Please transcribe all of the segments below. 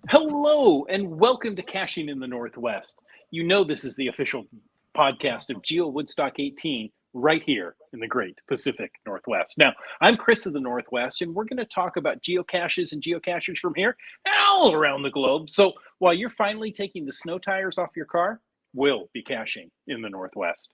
Hello and welcome to Caching in the Northwest. You know this is the official podcast of GeoWoodstock 18 right here in the great Pacific Northwest. Now, I'm Chris of the Northwest, and we're going to talk about geocaches and geocachers from here and all around the globe. So while you're finally taking the snow tires off your car, we'll be caching in the Northwest.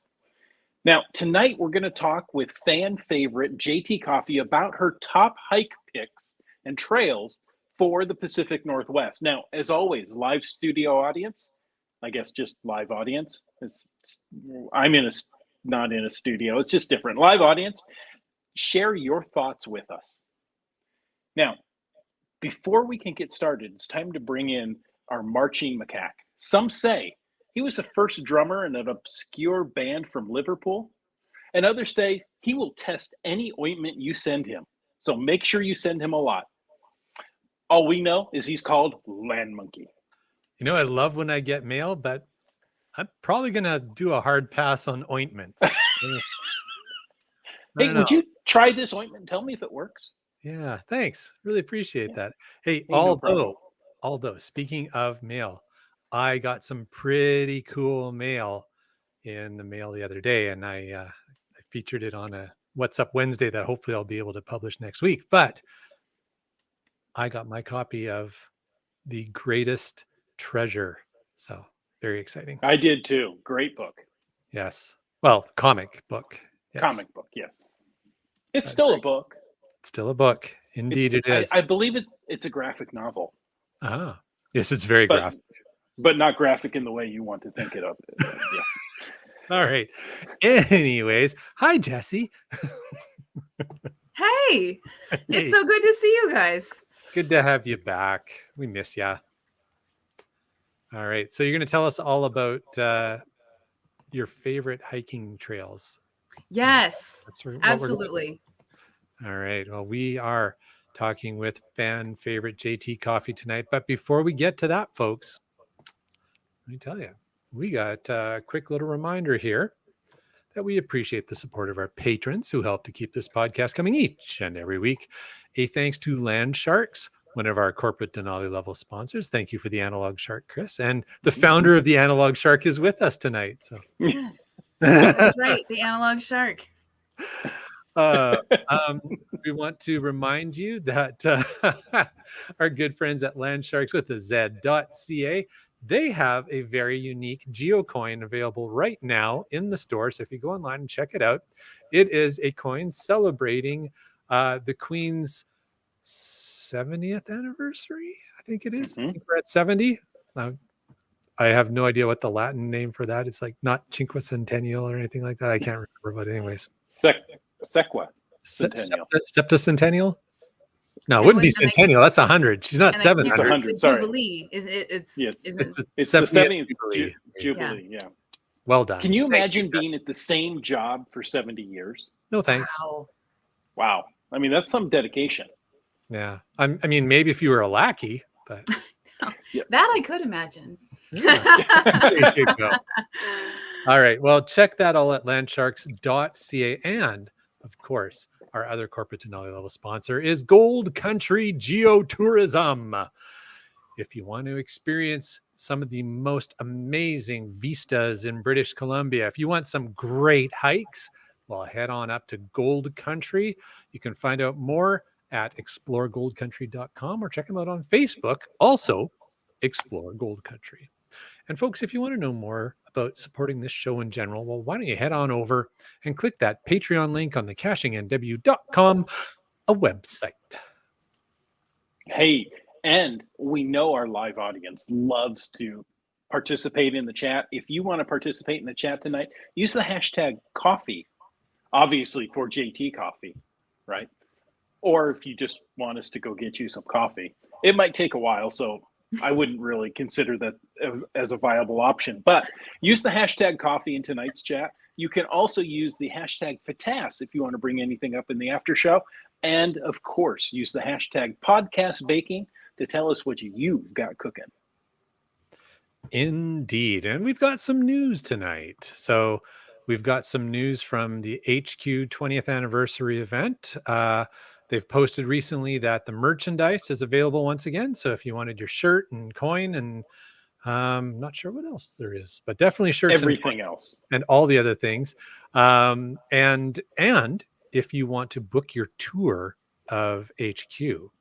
Now, tonight we're going to talk with fan favorite jtcoffee about her top hike picks and trails for the Pacific Northwest. Now, as always, live studio audience, I guess just live audience. I'm not in a studio, it's just different. Live audience, share your thoughts with us. Now, before we can get started, it's time to bring in our marching macaque. Some say he was the first drummer in an obscure band from Liverpool, and others say he will test any ointment you send him. So make sure you send him a lot. All we know is he's called Land Monkey. You know, I love when I get mail, but I'm probably going to do a hard pass on ointments. Hey, would you try this ointment and tell me if it works? Yeah, thanks. Really appreciate that. Hey, no although, speaking of mail, I got some pretty cool mail in the mail the other day, and I featured it on a What's Up Wednesday that hopefully I'll be able to publish next week. But I got my copy of The Greatest Treasure. So very exciting. I did too. Great book. Yes. Well, comic book. Yes. Comic book, yes. It's still a book. It's still a book. Indeed it is. I believe it's a graphic novel. Ah. Yes, it's very graphic. But not graphic in the way you want to think it of. Yes. All right. Anyways, hi, Jesse. Hey, it's so good to see you guys. Good to have you back. We miss you. All right. So you're going to tell us all about your favorite hiking trails. Yes, absolutely. All right. Well, we are talking with fan favorite jtcoffee tonight. But before we get to that, folks, let me tell you, we got a quick little reminder here that we appreciate the support of our patrons who help to keep this podcast coming each and every week. A thanks to Land Sharks, one of our corporate Denali level sponsors. Thank you for the Analog Shark, Chris. And the founder of the Analog Shark is with us tonight. So yes, that's right. The Analog Shark. We want to remind you that our good friends at Land Sharks with the Z.ca, they have a very unique geocoin available right now in the store. So if you go online and check it out, it is a coin celebrating the Queen's 70th anniversary. I think it is. I think we're at 70. I have no idea what the Latin name for that. It's like not cinquecentennial or anything like that. I can't remember. But anyways, Sequa. Septacentennial? No, it wouldn't be centennial. That's 100. She's not 700. It's 100. Sorry. Jubilee. It's the 70th Jubilee. Yeah. Well done. Can you imagine being at the same job for 70 years? No thanks. Wow. I mean, that's some dedication. Yeah. I mean, maybe if you were a lackey, but that I could imagine. Yeah. There you go. All right. Well, check that all at landsharks.ca. And of course, our other corporate Denali level sponsor is Gold Country Geotourism. If you want to experience some of the most amazing vistas in British Columbia, if you want some great hikes, well, head on up to Gold Country. You can find out more at exploregoldcountry.com or check them out on Facebook. Also, Explore Gold Country. And folks, if you want to know more about supporting this show in general, well, why don't you head on over and click that Patreon link on the cachingnw.com, a website. Hey, and we know our live audience loves to participate in the chat. If you want to participate in the chat tonight, use the hashtag coffee, obviously for JT Coffee, right? Or if you just want us to go get you some coffee. It might take a while, so I wouldn't really consider that as a viable option. But use the hashtag coffee in tonight's chat. You can also use the hashtag FATAS if you want to bring anything up in the after show. And of course, use the hashtag podcast baking to tell us what you've got cooking. Indeed. And we've got some news tonight. So we've got some news from the HQ 20th anniversary event. they've posted recently that the merchandise is available once again. So if you wanted your shirt and coin and not sure what else there is, but definitely shirts Everything else. and all the other things. And if you want to book your tour of HQ,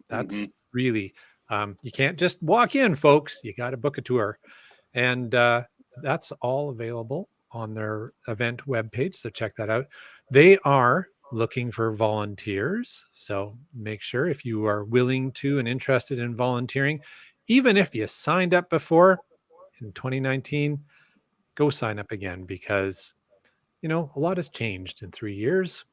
that's really, you can't just walk in, folks. You got to book a tour. And that's all available on their event webpage. So check that out. They are looking for volunteers. So make sure if you are willing to and interested in volunteering, even if you signed up before in 2019, go sign up again, because, you know, a lot has changed in 3 years,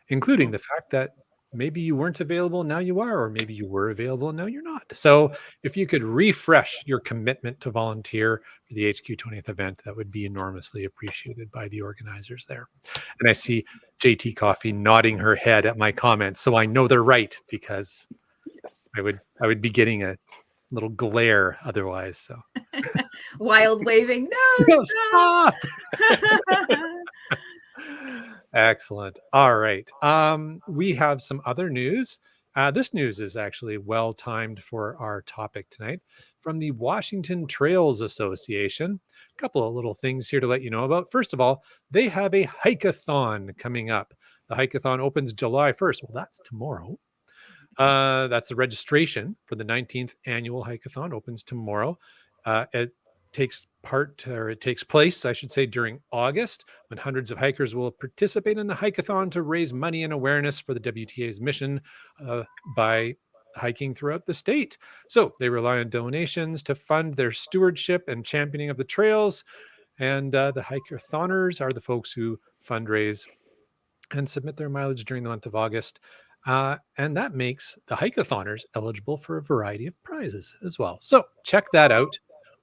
including the fact that maybe you weren't available, now you are, or maybe you were available and now you're not. So if you could refresh your commitment to volunteer for the HQ 20th event, that would be enormously appreciated by the organizers there. And I see JT nodding her head at my comments, so I know they're right, because I would be getting a little glare otherwise. So Wild waving. No, stop. Excellent. All right. We have some other news. This news is actually well timed for our topic tonight, from the Washington Trails Association. A couple of little things here to let you know about. First of all, they have a hike-a-thon coming up. The hike-a-thon opens July 1st. Well, that's tomorrow. That's the registration for the 19th annual hike-a-thon opens tomorrow. It takes place, I should say, during August, when hundreds of hikers will participate in the hike-a-thon to raise money and awareness for the WTA's mission by hiking throughout the state. So they rely on donations to fund their stewardship and championing of the trails. And the hike-a-thoners are the folks who fundraise and submit their mileage during the month of August. And that makes the hike-a-thoners eligible for a variety of prizes as well. So check that out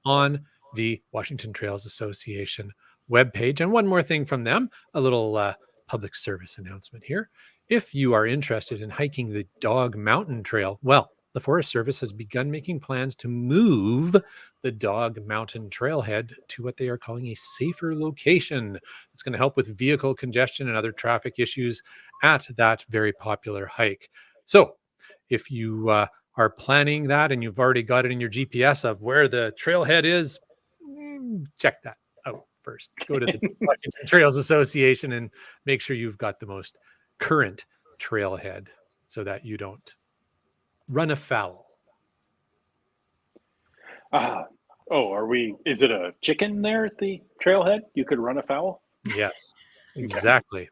on the Washington Trails Association webpage. And one more thing from them, a little public service announcement here. If you are interested in hiking the Dog Mountain Trail, well, the Forest Service has begun making plans to move the Dog Mountain Trailhead to what they are calling a safer location. It's going to help with vehicle congestion and other traffic issues at that very popular hike. So if you are planning that and you've already got it in your GPS of where the trailhead is, check that out first. Go to the Washington Trails Association and make sure you've got the most current trailhead so that you don't run afoul. Is it a chicken there at the trailhead? You could run afoul? Yes, exactly.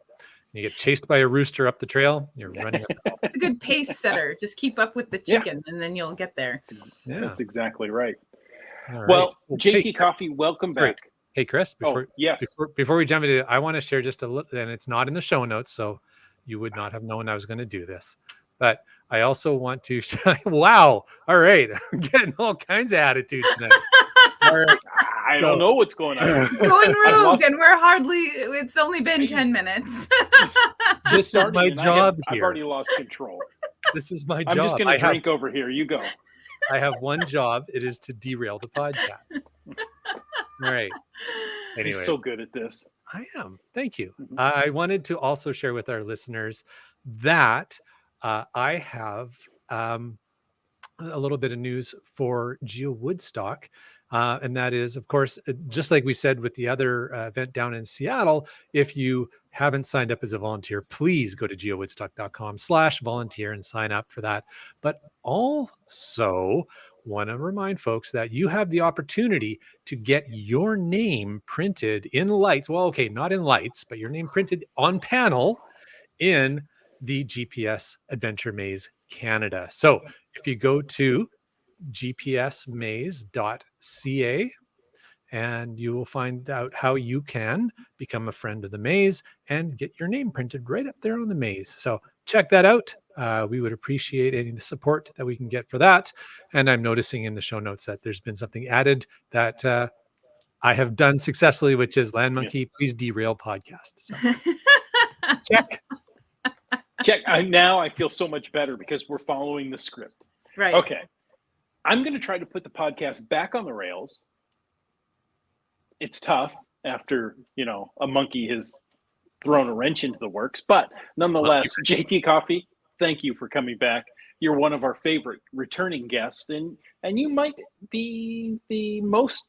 You get chased by a rooster up the trail, you're running afoul. It's a good pace setter. Just keep up with the chicken and then you'll get there. Yeah. That's exactly right. Right. Well, JT Coffee, welcome back. Hey, Chris, before we jump into it, I want to share just a little, and it's not in the show notes, so you would not have known I was going to do this. But I also want to wow. All right. I'm getting all kinds of attitude tonight. All right. I don't know what's going on. Going rogue, and it's only been 10 minutes. This is my job here. I've already lost control. This is my job. I'm just going to drink over here. You go. I have one job. It is to derail the podcast. All right. Anyways, you're so good at this. I am. Thank you. I wanted to also share with our listeners that I have a little bit of news for GeoWoodstock. And that is, of course, just like we said with the other event down in Seattle, if you haven't signed up as a volunteer, please go to geowoodstock.com/volunteer and sign up for that. But also want to remind folks that you have the opportunity to get your name printed in lights. Well, okay, not in lights, but your name printed on panel in the GPS Adventure Maze Canada. So if you go to gpsmaze.ca, and you will find out how you can become a friend of the maze and get your name printed right up there on the maze. So check that out. We would appreciate any support that we can get for that. And I'm noticing in the show notes that there's been something added that I have done successfully, which is Land Monkey, please derail podcast. So check. Now I feel so much better because we're following the script. Right. Okay. I'm going to try to put the podcast back on the rails. It's tough after, a monkey has thrown a wrench into the works, but nonetheless, JT Coffee, thank you for coming back. You're one of our favorite returning guests, and you might be the most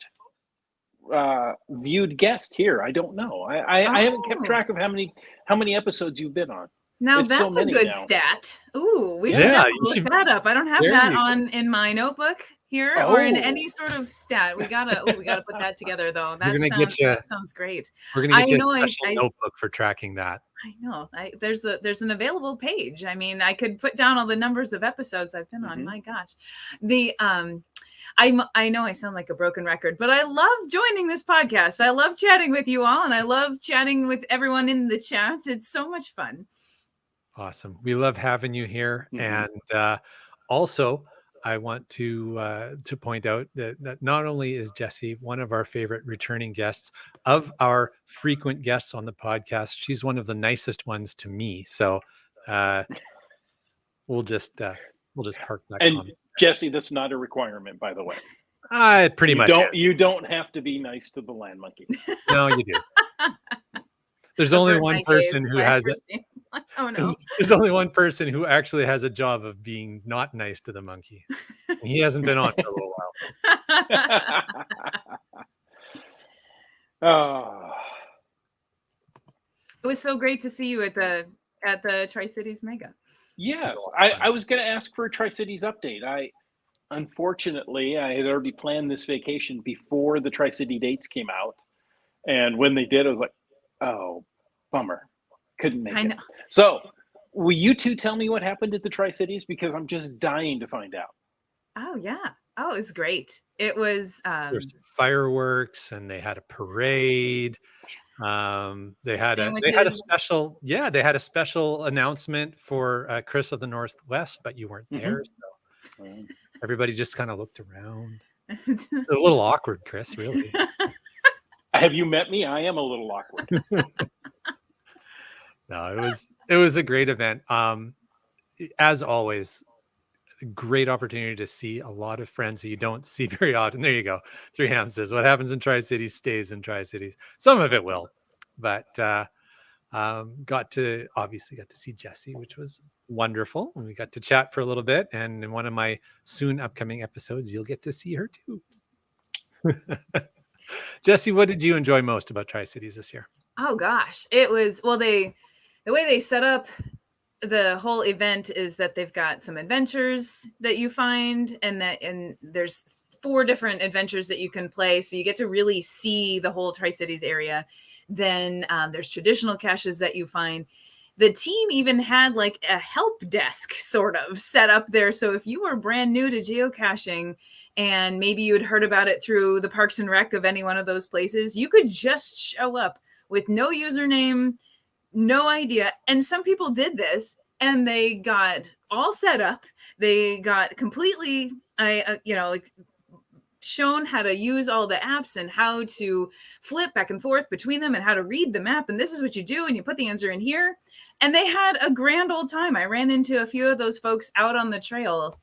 viewed guest here. I don't know. I haven't kept track of how many episodes you've been on. Now It's so that's a many good now. stat. Ooh, we Yeah, should definitely you look should- that up. I don't have There that you in my notebook here or in Oh. any sort of stat. We gotta put that together though. We're gonna That get you. sounds great. We're gonna get you a I special notebook for tracking that. I know. There's an available page. I mean, I could put down all the numbers of episodes I've been on. My gosh, I know I sound like a broken record, but I love joining this podcast. I love chatting with you all, and I love chatting with everyone in the chat. It's so much fun. Awesome. We love having you here, and also I want to point out that not only is Jessie one of our favorite returning guests, of our frequent guests on the podcast, she's one of the nicest ones to me. So we'll just park that And comment. Jesse, that's not a requirement, by the way. Pretty much. You don't have to be nice to the land monkey. No, you do. There's only Avert one my person gaze who when I has it. first see- Oh no. There's only one person who actually has a job of being not nice to the monkey. And he hasn't been on for a little while. Oh, It was so great to see you at the TriCities Mega. yes. It was a lot of fun. I was going to ask for a TriCities update. Unfortunately, I had already planned this vacation before the Tri-City dates came out. And when they did, I was like, oh, bummer. Couldn't make I it. know. So, will you two tell me what happened at the Tri-Cities? Because I'm just dying to find out. Oh yeah. Oh, it was great. It was There's fireworks, and they had a parade. They had a special. Yeah, they had a special announcement for Chris of the Northwest, but you weren't there, so everybody just kind of looked around. It was a little awkward, Chris. Really. Have you met me? I am a little awkward. No, it was a great event. As always, a great opportunity to see a lot of friends who you don't see very often. There you go. 3 Ham says, what happens in Tri-Cities stays in Tri-Cities. Some of it will, but got to see Jessie, which was wonderful. And we got to chat for a little bit. And in one of my soon upcoming episodes, you'll get to see her too. Jessie, what did you enjoy most about Tri-Cities this year? Oh gosh, it was the way they set up the whole event is that they've got some adventures that you find, and there's 4 different adventures that you can play, so you get to really see the whole Tri-Cities area. Then there's traditional caches that you find. The team even had like a help desk sort of set up there, so if you were brand new to geocaching and maybe you had heard about it through the Parks and Rec of any one of those places, you could just show up with no username, no idea. And some people did this and they got all set up. They got completely, shown how to use all the apps and how to flip back and forth between them and how to read the map. And this is what you do. And you put the answer in here. And they had a grand old time. I ran into a few of those folks out on the trail.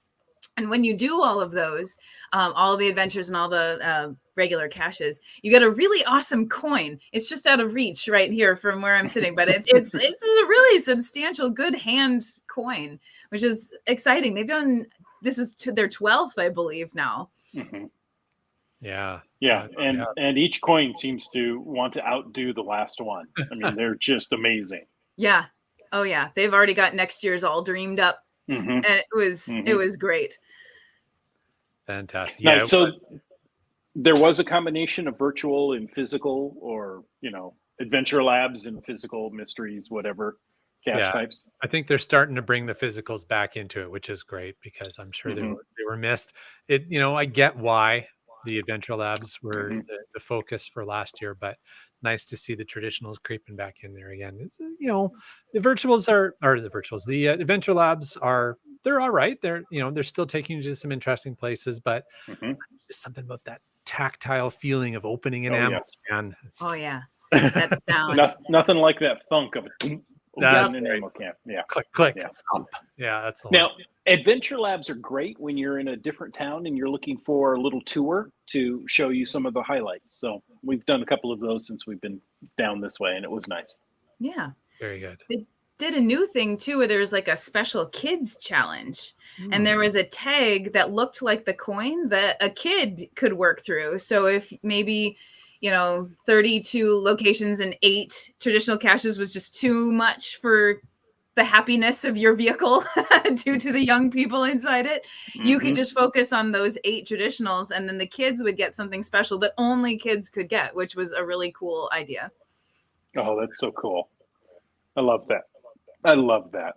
And when you do all of those, all the adventures and all the regular caches, you get a really awesome coin. It's just out of reach right here from where I'm sitting, but it's a really substantial, good hand coin, which is exciting. This is to their 12th, I believe now. Mm-hmm. Yeah. And each coin seems to want to outdo the last one. I mean, they're just amazing. Yeah. Oh yeah. They've already got next year's all dreamed up. Mm-hmm. And it was great. Fantastic. Nice. Yeah, So there was a combination of virtual and physical, or adventure labs and physical mysteries, whatever cache types. I think they're starting to bring the physicals back into it, which is great because I'm sure they were missed. I get why the adventure labs were the focus for last year, but nice to see the traditionals creeping back in there again. It's the the adventure labs they're all right. They're still taking you to some interesting places, but just something about that tactile feeling of opening an ammo can. Oh yeah, that sound. Nothing like that thunk of an right. ammo can. Yeah, click. Yeah. Yeah, that's a now. lot. Adventure labs are great when you're in a different town and you're looking for a little tour to show you some of the highlights. So we've done a couple of those since we've been down this way, and it was nice. Yeah. Very good. did a new thing too, where there was like a special kids challenge. And there was a tag that looked like the coin that a kid could work through. So if maybe, 32 locations and 8 traditional caches was just too much for the happiness of your vehicle due to the young people inside it, you could just focus on those 8 traditionals, and then the kids would get something special that only kids could get, which was a really cool idea. Oh, that's so cool. I love that. I love that.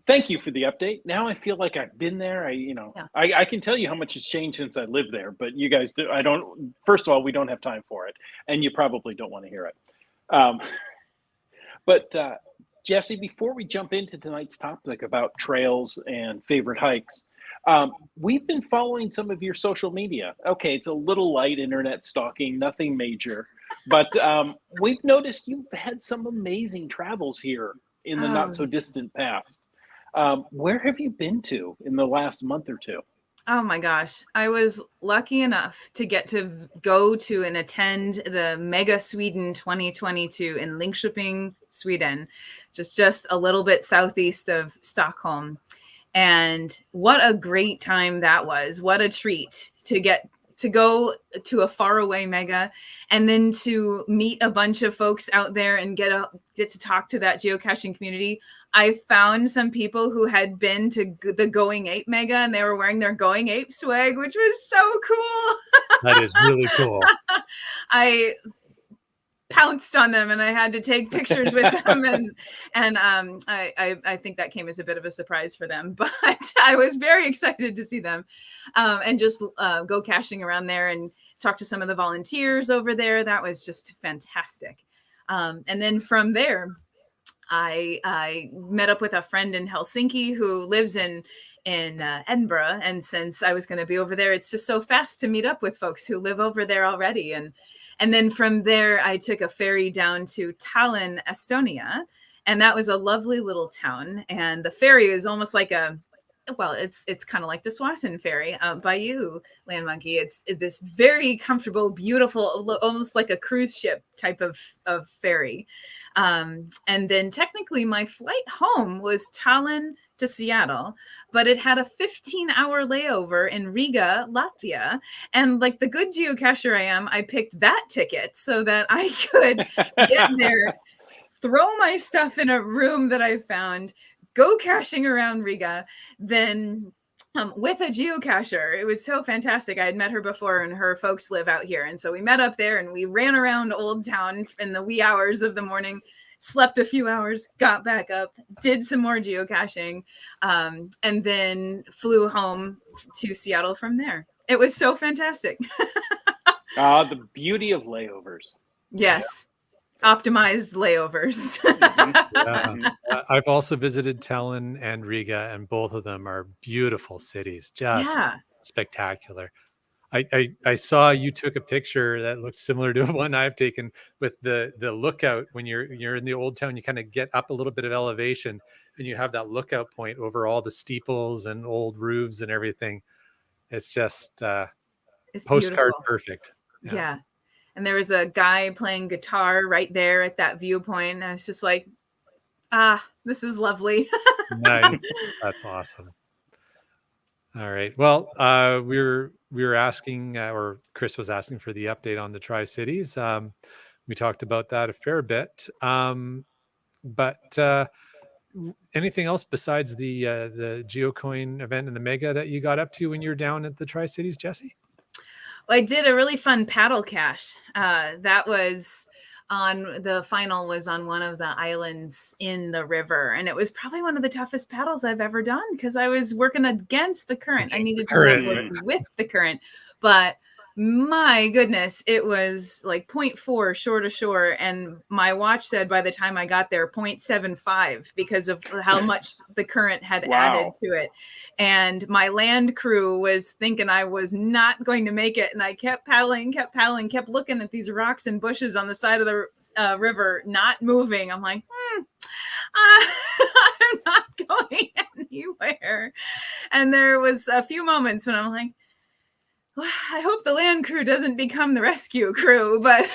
Thank you for the update. Now I feel like I've been there. I can tell you how much has changed since I lived there, but you guys do. First of all, we don't have time for it, and you probably don't want to hear it. But Jesse, before we jump into tonight's topic about trails and favorite hikes, we've been following some of your social media. Okay, it's a little light internet stalking, nothing major, but we've noticed you've had some amazing travels here in the not so distant past. Where have you been to in the last month or two? Oh my gosh. I was lucky enough to get to go to and attend the Mega Sweden 2022 in Linköping, Sweden, just a little bit southeast of Stockholm. And what a great time that was. What a treat to get to go to a faraway mega and then to meet a bunch of folks out there and get to talk to that geocaching community. I found some people who had been to the Going Ape mega and they were wearing their Going Ape swag, which was so cool. That is really cool. I pounced on them and I had to take pictures with them and I think that came as a bit of a surprise for them, but I was very excited to see them and just go caching around there and talk to some of the volunteers over there. That was just fantastic. And then from there, I met up with a friend in Helsinki who lives in Edinburgh. And since I was going to be over there, it's just so fast to meet up with folks who live over there already. And then from there, I took a ferry down to Tallinn, Estonia. And that was a lovely little town. And the ferry is almost like it's kind of like the Swanson ferry by you, Land Monkey. It's this very comfortable, beautiful, almost like a cruise ship type of ferry. And then technically my flight home was Tallinn to Seattle, but it had a 15-hour layover in Riga, Latvia. And like the good geocacher I am, I picked that ticket so that I could get there, throw my stuff in a room that I found, go caching around Riga, then with a geocacher. It was so fantastic. I had met her before and her folks live out here. And so we met up there and we ran around Old Town in the wee hours of the morning, slept a few hours, got back up, did some more geocaching, and then flew home to Seattle from there. It was so fantastic. The beauty of layovers. Yes. Optimized layovers. I've also visited Tallinn and Riga, and both of them are beautiful cities, just spectacular. I saw you took a picture that looked similar to one I've taken with the lookout. When you're in the old town, you kind of get up a little bit of elevation and you have that lookout point over all the steeples and old roofs and everything. It's just it's postcard beautiful. Perfect. Yeah. And there was a guy playing guitar right there at that viewpoint. And I was just like, this is lovely. Nice. That's awesome. All right. Well, we were asking, or Chris was asking for the update on the TriCities. We talked about that a fair bit. But anything else besides the GeoCoin event and the Mega that you got up to when you're down at the TriCities, Jesse? Well, I did a really fun paddle cache. That was the final was on one of the islands in the river. And it was probably one of the toughest paddles I've ever done because I was working against the current. I needed to work with the current. But my goodness, it was like 0.4 shore to shore. And my watch said by the time I got there, 0.75 because of how much the current had added to it. And my land crew was thinking I was not going to make it. And I kept paddling, kept looking at these rocks and bushes on the side of the river, not moving. I'm like, I'm not going anywhere. And there was a few moments when I'm like, well, I hope the land crew doesn't become the rescue crew, but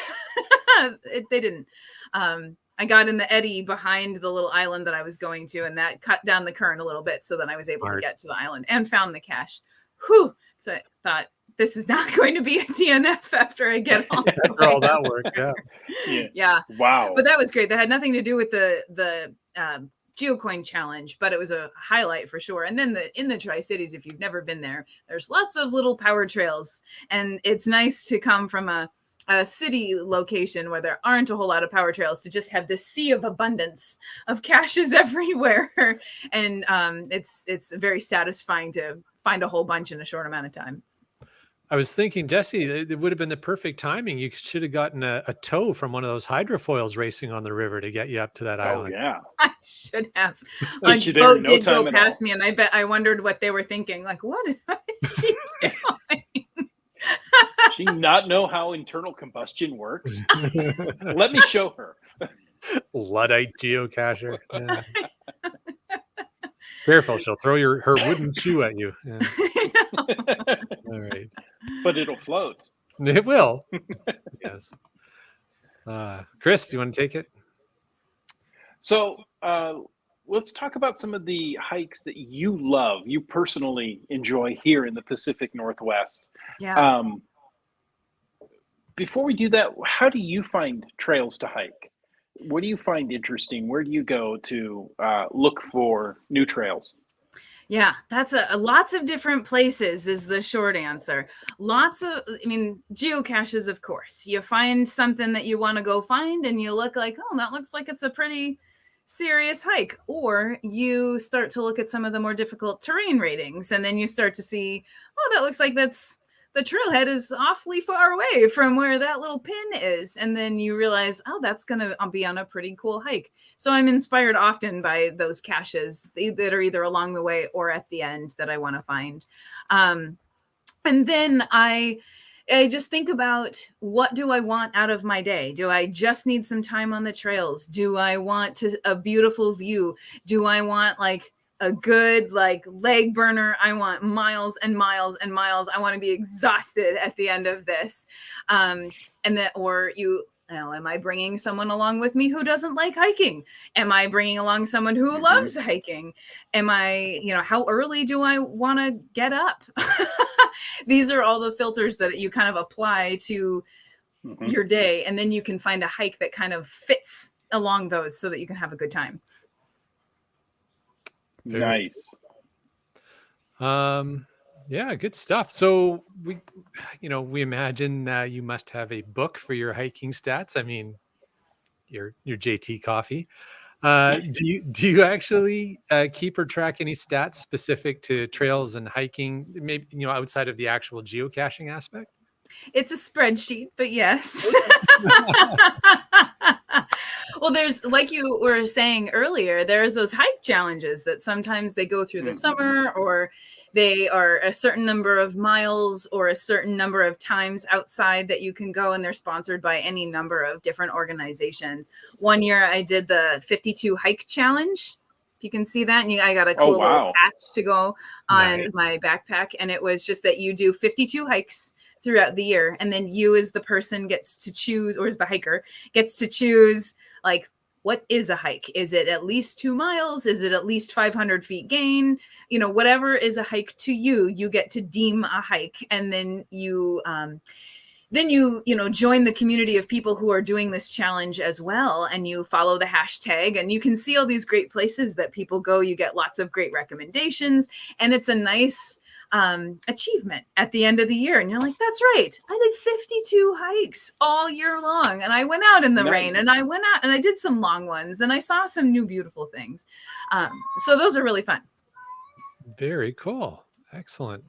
they didn't. I got in the eddy behind the little island that I was going to, and that cut down the current a little bit. So then I was able to get to the island and found the cache. Whew. So I thought, this is not going to be a DNF after I get on. After all that work, Yeah. Wow. But that was great. That had nothing to do with the GeoCoin challenge, but it was a highlight for sure. And then in the Tri-Cities, if you've never been there, there's lots of little power trails, and it's nice to come from a city location where there aren't a whole lot of power trails to just have this sea of abundance of caches everywhere. And it's very satisfying to find a whole bunch in a short amount of time. I was thinking, Jesse, it would have been the perfect timing. You should have gotten a tow from one of those hydrofoils racing on the river to get you up to that island. Yeah. I should have. But My boat did go past me, and I wondered what they were thinking. Like, what is she doing? She not know how internal combustion works? Let me show her. Luddite geocacher. Yeah. Careful, she'll throw her wooden shoe at you. Yeah. All right. But it'll float. It will. Yes. Chris, do you want to take it? So let's talk about some of the hikes that you love, you personally enjoy here in the Pacific Northwest. Yeah. Before we do that, how do you find trails to hike? What do you find interesting? Where do you go to look for new trails? Yeah, that's lots of different places is the short answer. Geocaches, of course. You find something that you want to go find and you look like, oh, that looks like it's a pretty serious hike. Or you start to look at some of the more difficult terrain ratings, and then you start to see, oh, that looks like the trailhead is awfully far away from where that little pin is. And then you realize, oh, that's going to be on a pretty cool hike. So I'm inspired often by those caches that are either along the way or at the end that I want to find. And then I just think about, what do I want out of my day? Do I just need some time on the trails? Do I want a beautiful view? Do I want like a good leg burner? I want miles and miles and miles. I want to be exhausted at the end of this. Am I bringing someone along with me who doesn't like hiking? Am I bringing along someone who loves hiking? Am I, how early do I want to get up? These are all the filters that you kind of apply to your day. And then you can find a hike that kind of fits along those so that you can have a good time. Nice. Yeah, good stuff. So we imagine you must have a book for your hiking stats. I mean, your JT coffee. Do you actually keep or track any stats specific to trails and hiking, maybe outside of the actual geocaching aspect? It's a spreadsheet, but yes. Well, there's, like you were saying earlier, there's those hike challenges that sometimes they go through the summer, or they are a certain number of miles or a certain number of times outside that you can go, and they're sponsored by any number of different organizations. One year I did the 52 hike challenge. If you can see that, and I got a cool little patch to go on my backpack, and it was just that you do 52 hikes throughout the year, and then you as the person gets to choose, or as the hiker gets to choose, like, what is a hike? Is it at least 2 miles? Is it at least 500 feet gain? Whatever is a hike to you, you get to deem a hike. And then you join the community of people who are doing this challenge as well. And you follow the hashtag, and you can see all these great places that people go. You get lots of great recommendations, and it's a nice achievement at the end of the year. And you're like, that's right, I did 52 hikes all year long, and I went out in the rain, and I went out and I did some long ones, and I saw some new beautiful things. So those are really fun. Very cool. Excellent.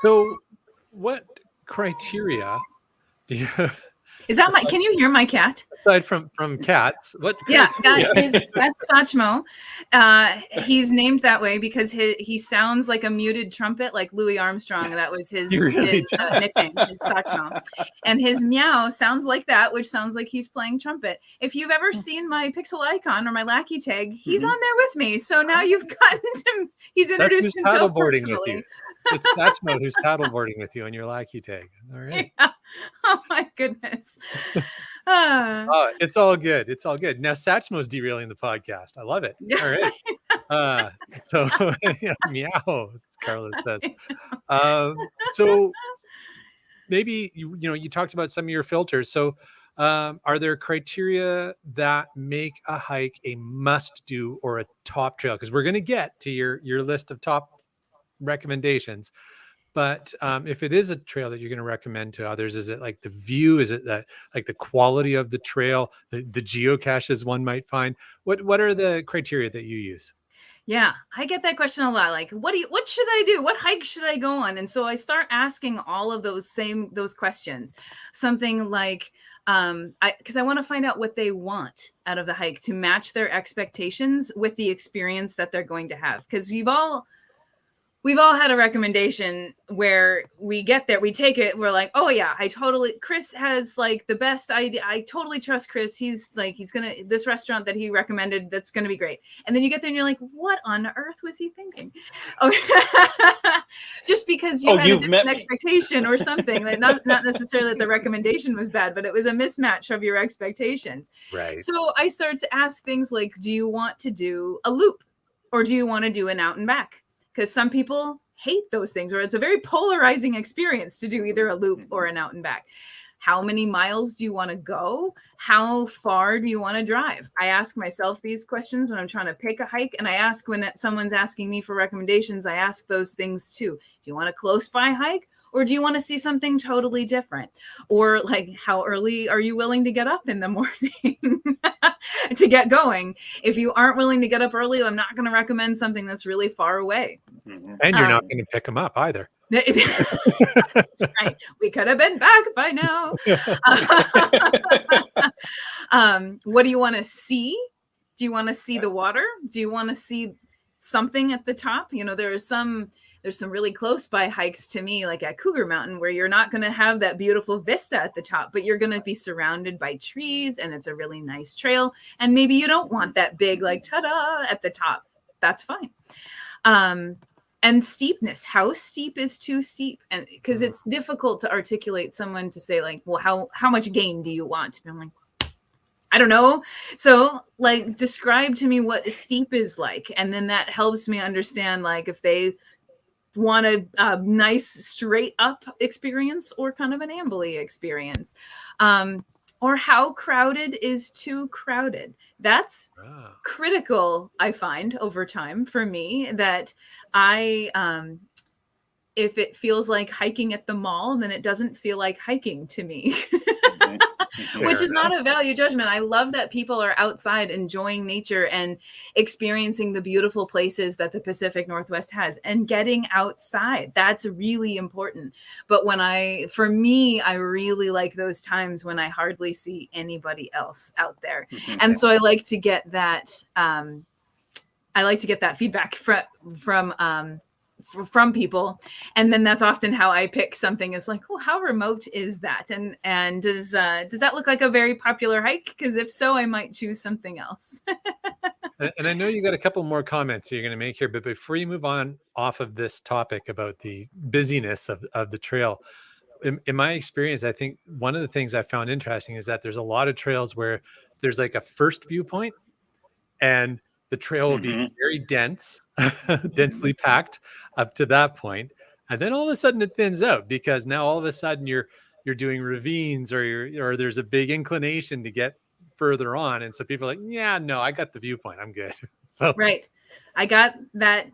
So what criteria do you Is that can you hear my cat? Aside from cats, what? Yeah, that's Satchmo. He's named that way because he sounds like a muted trumpet, like Louis Armstrong. That was his nickname, his Satchmo. And his meow sounds like that, which sounds like he's playing trumpet. If you've ever seen my pixel icon or my lackey tag, he's on there with me. So now you've gotten him. He's introduced himself personally. It's Satchmo who's paddleboarding with you on your lackey tag. All right. Yeah. Oh my goodness. It's all good. It's all good. Now Satchmo's derailing the podcast. I love it. All right. So yeah, meow, as Carlos says. So maybe you talked about some of your filters. So are there criteria that make a hike a must do or a top trail? Because we're going to get to your list of top recommendations. But if it is a trail that you're going to recommend to others, is it like the view? Is it that like the quality of the trail, the geocaches one might find? What are the criteria that you use? Yeah, I get that question a lot. Like, what should I do? What hike should I go on? And so I start asking all of those questions. Something like, because I want to find out what they want out of the hike to match their expectations with the experience that they're going to have. Because we've all had a recommendation where we get there, we take it, we're like, oh yeah, Chris has like the best idea. I totally trust Chris. He's gonna, this restaurant that he recommended, that's gonna be great. And then you get there and you're like, what on earth was he thinking? Oh, just because you had a different expectation or something. Like not necessarily that the recommendation was bad, but it was a mismatch of your expectations. Right. So I started to ask things like, do you want to do a loop or do you want to do an out and back? Because some people hate those things, or it's a very polarizing experience to do either a loop or an out and back. How many miles do you want to go? How far do you want to drive? I ask myself these questions when I'm trying to pick a hike, and I ask when someone's asking me for recommendations, I ask those things too. Do you want a close by hike? Or do you want to see something totally different? Or like, how early are you willing to get up in the morning to get going? If you aren't willing to get up early, I'm not going to recommend something that's really far away. And you're not going to pick them up either. That's right. We could have been back by now. What do you want to see? Do you want to see the water? Do you want to see something at the top? There's some really close by hikes to me, like at Cougar Mountain, where you're not going to have that beautiful vista at the top, but you're going to be surrounded by trees and it's a really nice trail. And maybe you don't want that big, like, ta-da at the top. That's fine. And steepness, how steep is too steep? And because it's difficult to articulate someone to say like, well, how much gain do you want? And I'm like, I don't know. So like, describe to me what steep is like. And then that helps me understand, like, if they want a nice straight up experience or kind of an ambly experience, or how crowded is too crowded. That's critical, I find, over time for me, that if it feels like hiking at the mall, then it doesn't feel like hiking to me. Which is not a value judgment. I love that people are outside enjoying nature and experiencing the beautiful places that the Pacific Northwest has and getting outside. That's really important. But for me, I really like those times when I hardly see anybody else out there. And so I like to get that, feedback from people, and then that's often how I pick something. Is like, oh, how remote is that, and does that look like a very popular hike? Because if so, I might choose something else. And I know you got a couple more comments you're going to make here, but before you move on off of this topic about the busyness of the trail, in my experience, I think one of the things I found interesting is that there's a lot of trails where there's like a first viewpoint, and the trail will be very dense, densely packed up to that point. And then all of a sudden it thins out, because now all of a sudden you're doing ravines, or there's a big inclination to get further on. And so people are like, yeah, no, I got the viewpoint, I'm good. So right. I got that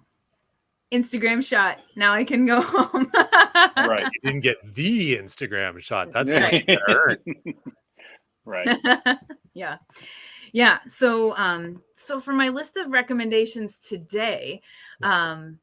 Instagram shot. Now I can go home. Right. You didn't get the Instagram shot. That's right. Right. Yeah. Yeah. So for my list of recommendations today, I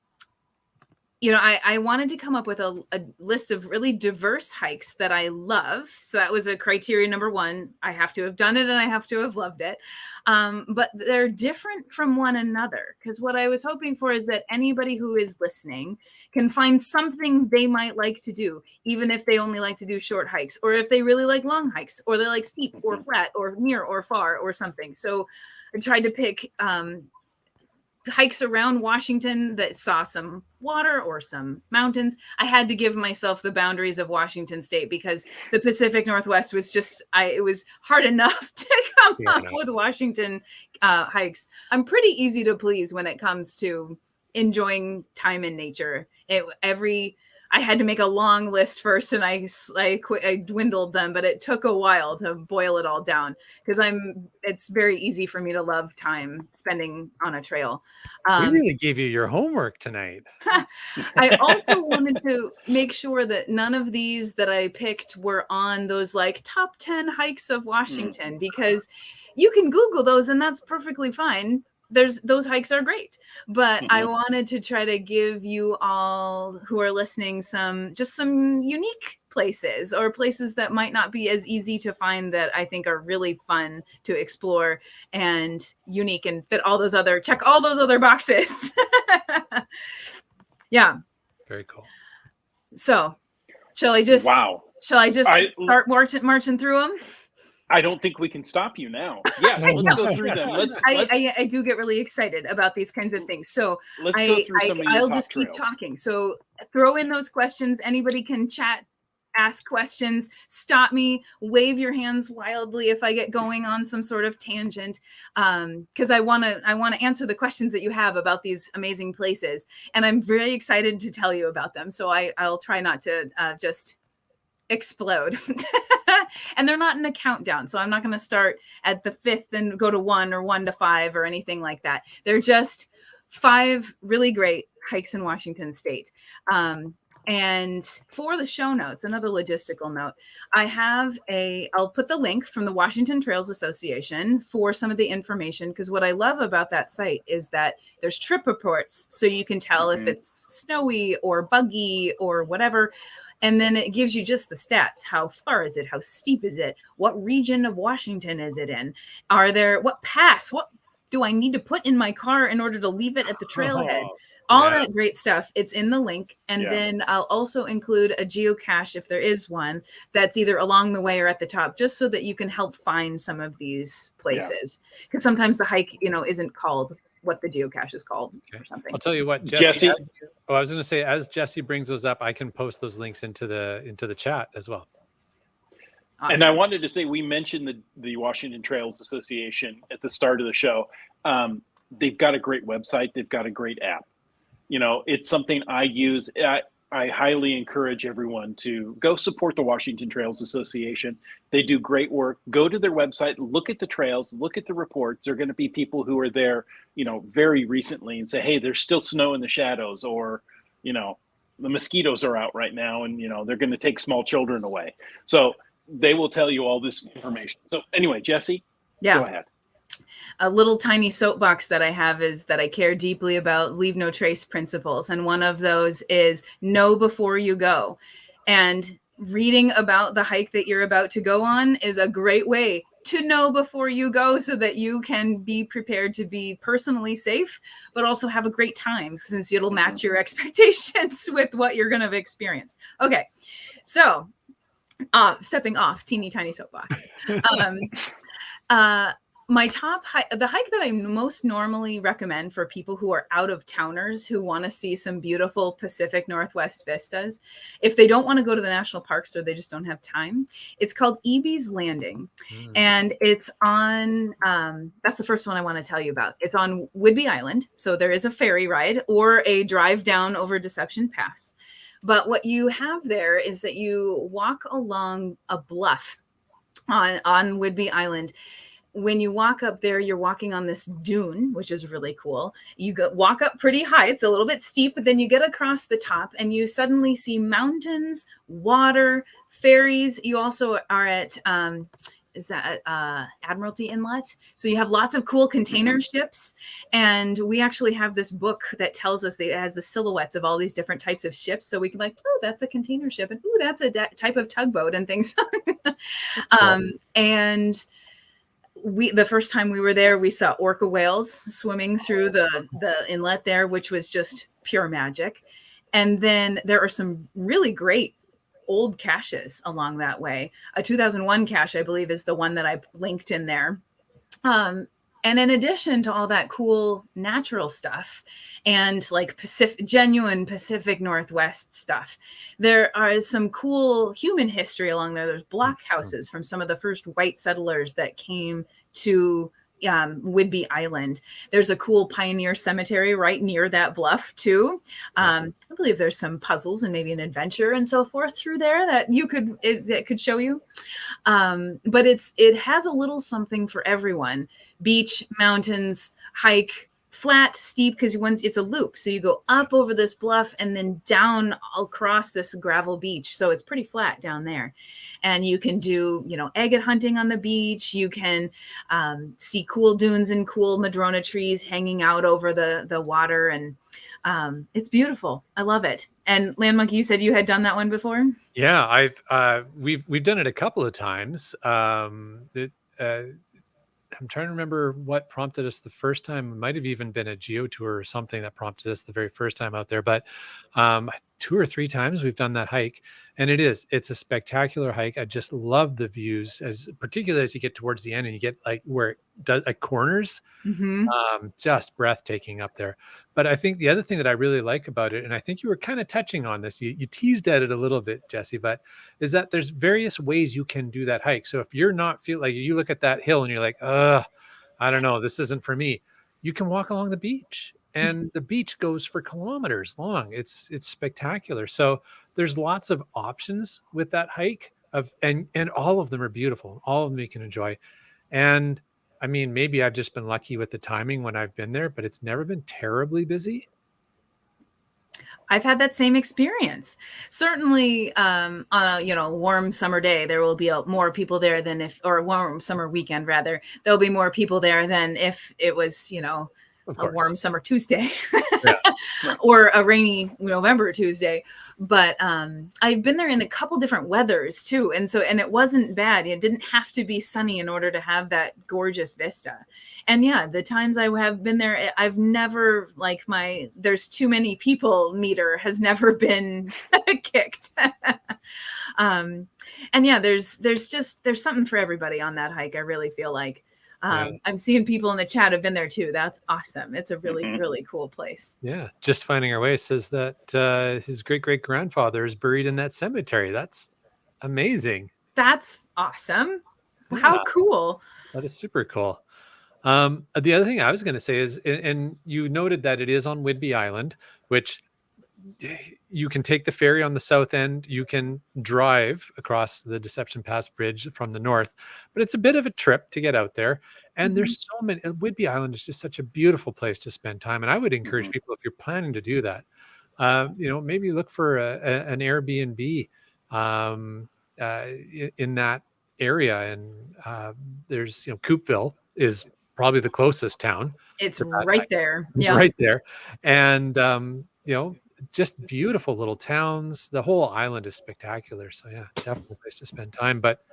wanted to come up with a list of really diverse hikes that I love. So that was a criteria number one. I have to have done it and I have to have loved it. But they're different from one another, because what I was hoping for is that anybody who is listening can find something they might like to do, even if they only like to do short hikes, or if they really like long hikes, or they like steep or flat or near or far or something. So I tried to pick hikes around Washington that saw some water or some mountains. I had to give myself the boundaries of Washington State because the Pacific Northwest was just, it was hard enough to come up with Washington hikes. I'm pretty easy to please when it comes to enjoying time in nature. I had to make a long list first, and I dwindled them, but it took a while to boil it all down because it's very easy for me to love time spending on a trail. We really gave you your homework tonight. I also wanted to make sure that none of these that I picked were on those like top 10 hikes of Washington, because you can Google those and that's perfectly fine. Those hikes are great, but I wanted to try to give you all who are listening some unique places, or places that might not be as easy to find, that I think are really fun to explore and unique and check all those other boxes. Yeah. Very cool. So shall I just start marching through them? I don't think we can stop you now. Yes, let's go through them. I do get really excited about these kinds of things. So let's go through some of your I'll top just keep trails. talking. So throw in those questions. Anybody can chat, ask questions, stop me, wave your hands wildly if I get going on some sort of tangent. Because I want to answer the questions that you have about these amazing places. And I'm very excited to tell you about them. So I'll try not to just explode. And they're not in a countdown, so I'm not going to start at the 5th and go to 1 or 1 to 5 or anything like that. They're just 5 really great hikes in Washington State. And for the show notes, another logistical note, I'll put the link from the Washington Trails Association for some of the information, because what I love about that site is that there's trip reports, so you can tell if it's snowy or buggy or whatever. And then it gives you just the stats. How far is it? How steep is it? What region of Washington is it in? What pass? What do I need to put in my car in order to leave it at the trailhead? All that great stuff. It's in the link. And then I'll also include a geocache, if there is one, that's either along the way or at the top, just so that you can help find some of these places. Because sometimes the hike, isn't called what the geocache is called or something. I'll tell you what, Jesse. I was going to say, as Jesse brings those up, I can post those links into the chat as well. Awesome. And I wanted to say, we mentioned the Washington Trails Association at the start of the show. They've got a great website. They've got a great app. It's something I use. I highly encourage everyone to go support the Washington Trails Association. They do great work. Go to their website, look at the trails, look at the reports. There are going to be people who are there, very recently, and say, hey, there's still snow in the shadows, or, the mosquitoes are out right now, and, they're going to take small children away. So they will tell you all this information. So anyway, Jesse, go ahead. A little tiny soapbox that I have is that I care deeply about leave no trace principles. And one of those is know before you go. And reading about the hike that you're about to go on is a great way to know before you go, so that you can be prepared to be personally safe, but also have a great time, since it'll match your expectations with what you're going to experience. Okay. So stepping off teeny tiny soapbox. My top the hike that I most normally recommend for people who are out of towners who want to see some beautiful Pacific Northwest vistas, if they don't want to go to the national parks or they just don't have time, it's called EBs Landing. And it's on, that's the first one I want to tell you about. It's on Whidbey Island. So there is a ferry ride or a drive down over Deception Pass. But what you have there is that you walk along a bluff on Whidbey Island. When you walk up there, you're walking on this dune, which is really cool. You walk up pretty high. It's a little bit steep, but then you get across the top and you suddenly see mountains, water, ferries. You also are at, Admiralty Inlet? So you have lots of cool container ships. And we actually have this book that tells us that it has the silhouettes of all these different types of ships. So we can oh, that's a container ship. And oh, that's a type of tugboat and things. And the first time we were there, we saw orca whales swimming through the inlet there, which was just pure magic. And then there are some really great old caches along that way. A 2001 cache, I believe, is the one that I linked in there. And in addition to all that cool natural stuff and like genuine Pacific Northwest stuff, there are some cool human history along there. There's blockhouses from some of the first white settlers that came to Whidbey Island. There's a cool pioneer cemetery right near that bluff too. I believe there's some puzzles and maybe an adventure and so forth through there that that could show you. But it has a little something for everyone. Beach, mountains, hike, flat, steep, because once it's a loop. So you go up over this bluff and then down across this gravel beach. So it's pretty flat down there. And you can do, agate hunting on the beach. You can see cool dunes and cool madrona trees hanging out over the water. And it's beautiful. I love it. And Land Monkey, you said you had done that one before? Yeah, we've done it a couple of times. I'm trying to remember what prompted us the first time. It might have even been a geo tour or something that prompted us the very first time out there. But 2 or 3 times we've done that hike, and it's a spectacular hike. I just love the views, particularly as you get towards the end and you get like where it does like corners. Just breathtaking up there. But I think the other thing that I really like about it, and I think you were kind of touching on this, you teased at it a little bit, Jesse, but is that there's various ways you can do that hike. So if you're not like you look at that hill and you're like, I don't know, this isn't for me, you can walk along the beach, and the beach goes for kilometers long. It's spectacular. So there's lots of options with that hike and all of them are beautiful. All of them you can enjoy. And I mean, maybe I've just been lucky with the timing when I've been there, but it's never been terribly busy. I've had that same experience. Certainly, on a warm summer day, there will be more people there than or a warm summer weekend rather. There'll be more people there than if it was a warm summer Tuesday or a rainy November Tuesday. But I've been there in a couple different weathers too. And it wasn't bad. It didn't have to be sunny in order to have that gorgeous vista. And yeah, the times I have been there, I've never there's too many people meter has never been kicked. And yeah, there's something for everybody on that hike. I really feel like. I'm seeing people in the chat have been there too. That's awesome. It's a really, really cool place. Yeah. Just Finding Our Way says that his great-great-grandfather is buried in that cemetery. That's amazing. That's awesome. Yeah. How cool. That is super cool. The other thing I was going to say is, and you noted that it is on Whidbey Island, which you can take the ferry on the south end. You can drive across the Deception Pass Bridge from the north, but it's a bit of a trip to get out there. And there's so many. Whidbey Island is just such a beautiful place to spend time. And I would encourage people, if you're planning to do that, maybe look for an Airbnb in that area. And there's, Coupeville is probably the closest town. It's right there. It's right there. And, just beautiful little towns. The whole island is spectacular. So yeah, definitely a place to spend time, but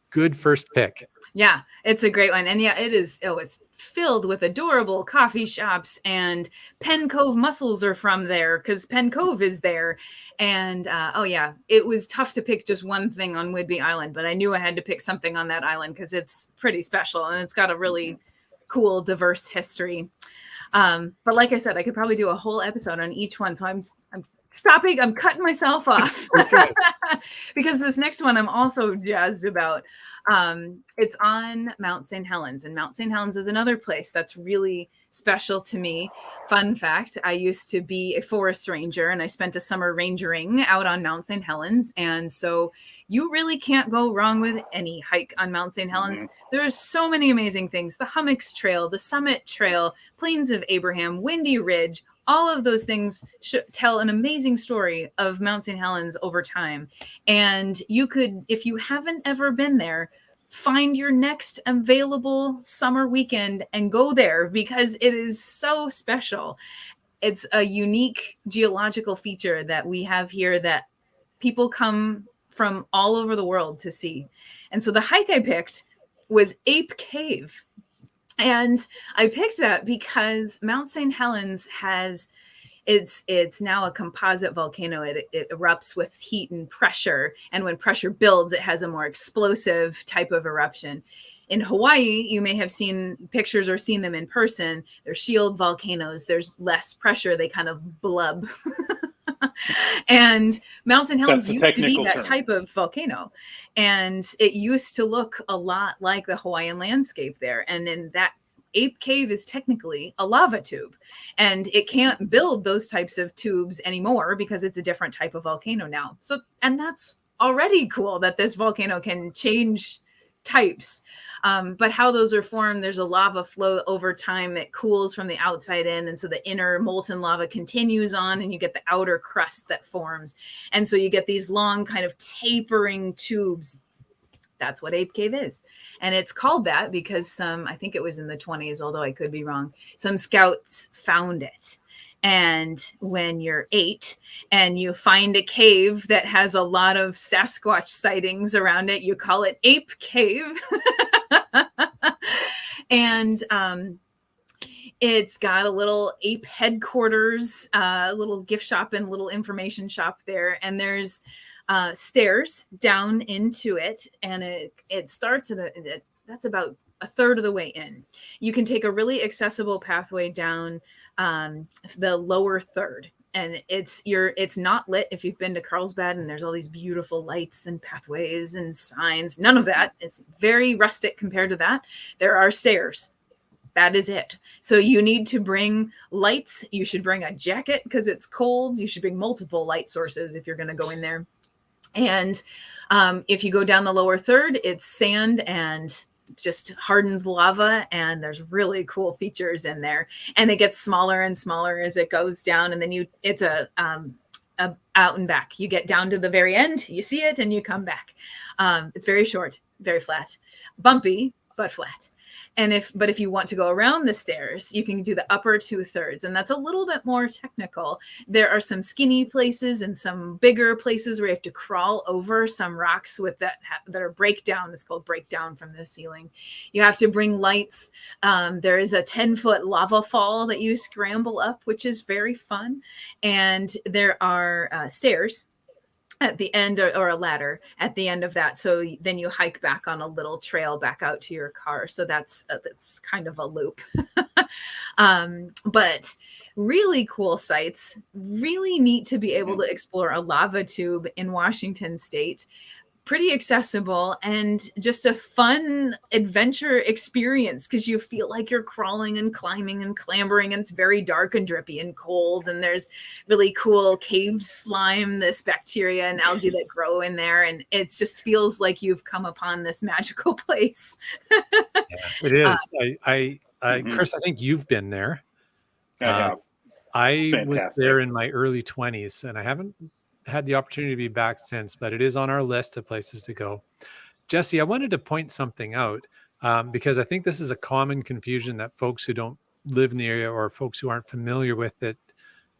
good first pick. Yeah, it's a great one. And yeah, it is. It's filled with adorable coffee shops, and Penn Cove mussels are from there because Penn Cove is there. And it was tough to pick just one thing on Whidbey Island, but I knew I had to pick something on that island because it's pretty special and it's got a really cool, diverse history. But like I said, I could probably do a whole episode on each one. So I'm stopping. I'm cutting myself off because this next one I'm also jazzed about. It's on Mount St. Helens, and Mount St. Helens is another place that's really special to me. Fun fact, I used to be a forest ranger and I spent a summer rangering out on Mount St. Helens. And so you really can't go wrong with any hike on Mount St. Helens. There's so many amazing things. The Hummocks Trail, the Summit Trail, Plains of Abraham, Windy Ridge, all of those things tell an amazing story of Mount St. Helens over time. And you could, if you haven't ever been there, find your next available summer weekend and go there because it is so special. It's a unique geological feature that we have here that people come from all over the world to see. And so the hike I picked was Ape Cave. And I picked that because Mount St. Helens has, it's now a composite volcano. It erupts with heat and pressure. And when pressure builds, it has a more explosive type of eruption. in Hawaii, you may have seen pictures or seen them in person. They're shield volcanoes. There's less pressure. They kind of blub. And Mountain Hellens used to be that type of volcano. And it used to look a lot like the Hawaiian landscape there. And in that Ape Cave is technically a lava tube, and it can't build those types of tubes anymore because it's a different type of volcano now. So, and that's already cool that this volcano can change types. But how those are formed, there's a lava flow over time. It cools from the outside in. And so the inner molten lava continues on, and you get the outer crust that forms. And so you get these long kind of tapering tubes. That's what Ape Cave is. And it's called that because I think it was in the 20s, although I could be wrong, some scouts found it. And when you're 8 and you find a cave that has a lot of Sasquatch sightings around it, you call it Ape Cave. And it's got a little ape headquarters, a little gift shop and little information shop there. And there's stairs down into it. And it starts at that's about a third of the way in. You can take a really accessible pathway down the lower third, and it's not lit. If you've been to Carlsbad and there's all these beautiful lights and pathways and signs, none of that. It's very rustic compared to that. There are stairs. That is it. So you need to bring lights. You should bring a jacket because it's cold. You should bring multiple light sources if you're going to go in there. And if you go down the lower third, it's sand and just hardened lava, and there's really cool features in there, and it gets smaller and smaller as it goes down, and then it's a out and back. You get down to the very end, you see it, and you come back. It's very short, very flat, bumpy but flat. And if you want to go around the stairs, you can do the upper 2/3, and that's a little bit more technical. There are some skinny places and some bigger places where you have to crawl over some rocks with that are breakdown. It's called breakdown from the ceiling. You have to bring lights. There is a 10-foot lava fall that you scramble up, which is very fun. And there are stairs at the end, or a ladder at the end of that. So then you hike back on a little trail back out to your car. So that's kind of a loop. But really cool sites, really neat to be able to explore a lava tube in Washington State. Pretty accessible and just a fun adventure experience because you feel like you're crawling and climbing and clambering, and it's very dark and drippy and cold, and there's really cool cave slime, this bacteria and algae that grow in there, and it just feels like you've come upon this magical place. Yeah, it is. Chris, I think you've been there. I was there in my early 20s, and I haven't had the opportunity to be back since, but it is on our list of places to go. Jesse, I wanted to point something out because I think this is a common confusion that folks who don't live in the area or folks who aren't familiar with it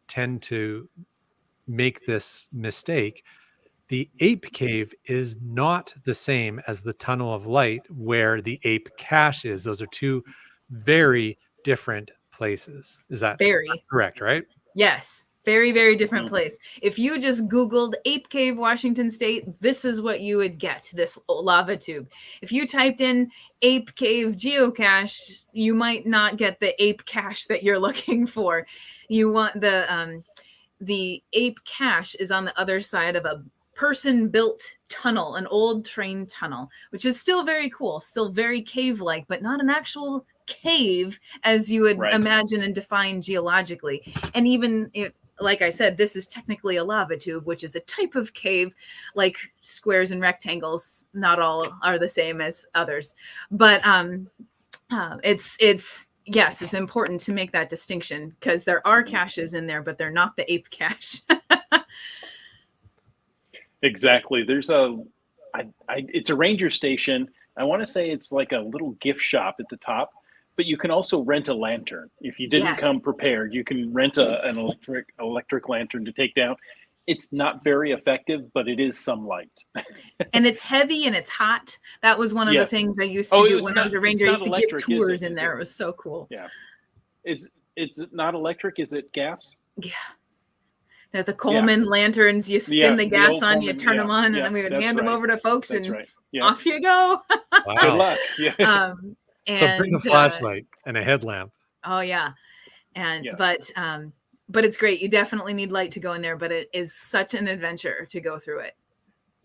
tend to make this mistake. The Ape Cave is not the same as the Tunnel of Light where the Ape Cache is. Those are two very different places. Is that correct, right? Yes. Very, very different place. If you just Googled Ape Cave, Washington State, this is what you would get, this lava tube. If you typed in Ape Cave geocache, you might not get the ape cache that you're looking for. You want the ape cache is on the other side of a person-built tunnel, an old train tunnel, which is still very cool, still very cave-like, but not an actual cave as you would imagine and define geologically. And even like I said, this is technically a lava tube, which is a type of cave, like squares and rectangles. Not all are the same as others, but it's important to make that distinction because there are caches in there, but they're not the ape cache. Exactly. There's it's a ranger station. I want to say it's like a little gift shop at the top. But you can also rent a lantern. If you didn't come prepared, you can rent an electric lantern to take down. It's not very effective, but it is some light. And it's heavy and it's hot. That was one of the things I used to do when I was a ranger. I used to give tours in there. It was so cool. Yeah. It's not electric. Is it gas? Yeah. They're the Coleman lanterns. You spin the gas on, you turn them on, and then we would hand them over to folks, and off you go. Wow. Good luck. Yeah. So bring a And flashlight and a headlamp. oh yeah, and Yes. but it's great. You definitely need light to go in there, but it is such an adventure to go through it.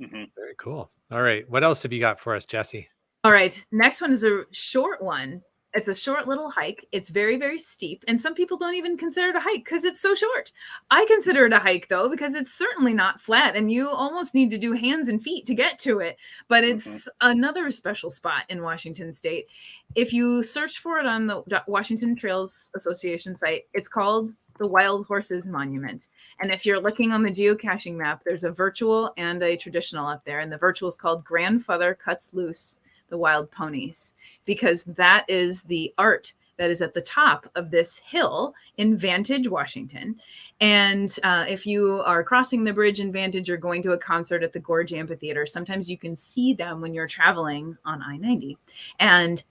Mhm. Very cool. All right. What else have you got for us, Jesse? All right, next one is a short one. It's a short little hike. It's very, very steep. And some people don't even consider it a hike because it's so short. I consider it a hike, though, because it's certainly not flat and you almost need to do hands and feet to get to it. But it's another special spot in Washington State. If you search for it on the Washington Trails Association site, it's called the Wild Horses Monument. And if you're looking on the geocaching map, there's a virtual and a traditional up there. And the virtual is called Grandfather Cuts Loose the Wild Ponies, because that is the art that is at the top of this hill in Vantage, Washington. And if you are crossing the bridge in Vantage or going to a concert at the Gorge Amphitheater, sometimes you can see them when you're traveling on I-90. And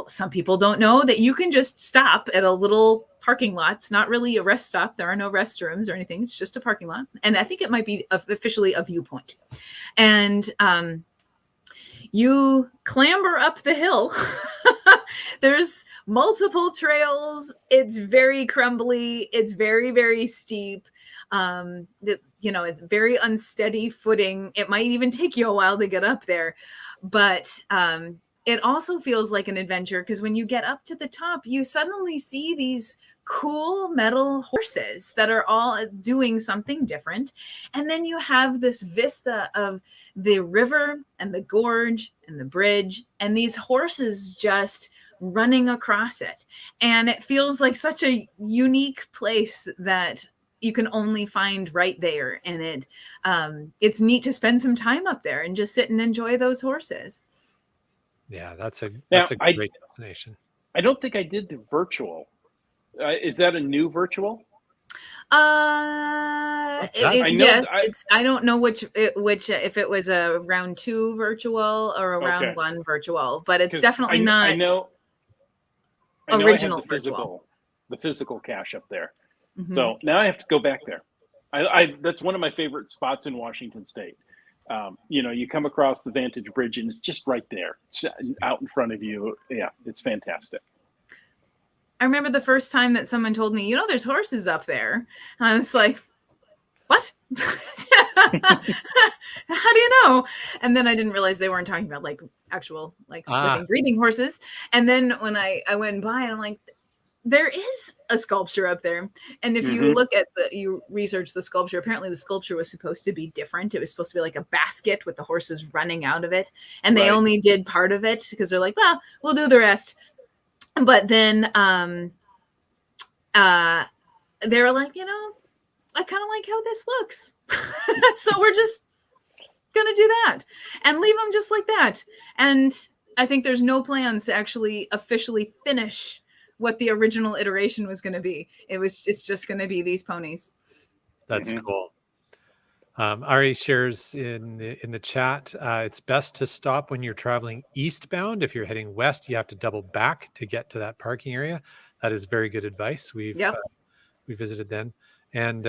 some people don't know that you can just stop at a little parking lot. It's not really a rest stop. There are no restrooms or anything. It's just a parking lot. And I think it might be officially a viewpoint. And you clamber up the hill. There's multiple trails. It's very crumbly. It's very, very steep. It's very unsteady footing. It might even take you a while to get up there. But it also feels like an adventure because when you get up to the top, you suddenly see these cool metal horses that are all doing something different. And then you have this vista of the river and the gorge and the bridge and these horses just running across it. And it feels like such a unique place that you can only find right there. And it's neat to spend some time up there and just sit and enjoy those horses. Yeah, that's a Now, great destination. I don't think I did the virtual. Is that a new virtual? Yes. I don't know which if it was a round 2 virtual or a round 1 virtual, but it's definitely not. I know original I have the physical cache up there. Mm-hmm. So now I have to go back there. I that's one of my favorite spots in Washington State. You come across the Vantage Bridge and it's just right there. It's out in front of you. Yeah, it's fantastic. I remember the first time that someone told me, there's horses up there. And I was like, what? How do you know? And then I didn't realize they weren't talking about like actual living, breathing horses. And then when I went by and I'm like, there is a sculpture up there. And if you look at you research the sculpture, apparently the sculpture was supposed to be different. It was supposed to be like a basket with the horses running out of it. And they only did part of it because they're like, well, we'll do the rest. But then they were like, I kind of like how this looks. So we're just going to do that and leave them just like that. And I think there's no plans to actually officially finish what the original iteration was going to be. It's just going to be these ponies. That's cool. Ari shares in the chat, it's best to stop when you're traveling eastbound. If you're heading west, you have to double back to get to that parking area. That is very good advice. We visited then. And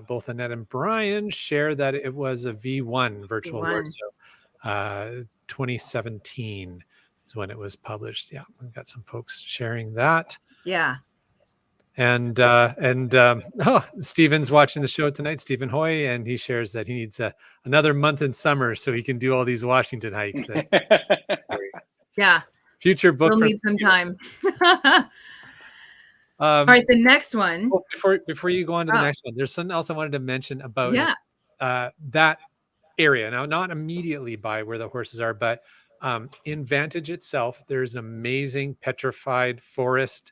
both Annette and Brian share that it was a V1 virtual award. So 2017 is when it was published. Yeah, we've got some folks sharing that. Yeah. And Stephen's watching the show tonight, Stephen Hoy, and he shares that he needs another month in summer so he can do all these Washington hikes. Yeah. Future book. We'll need some time. All right, the next one. Before you go on to the next one, there's something else I wanted to mention about that area. Now, not immediately by where the horses are, but in Vantage itself, there's an amazing petrified forest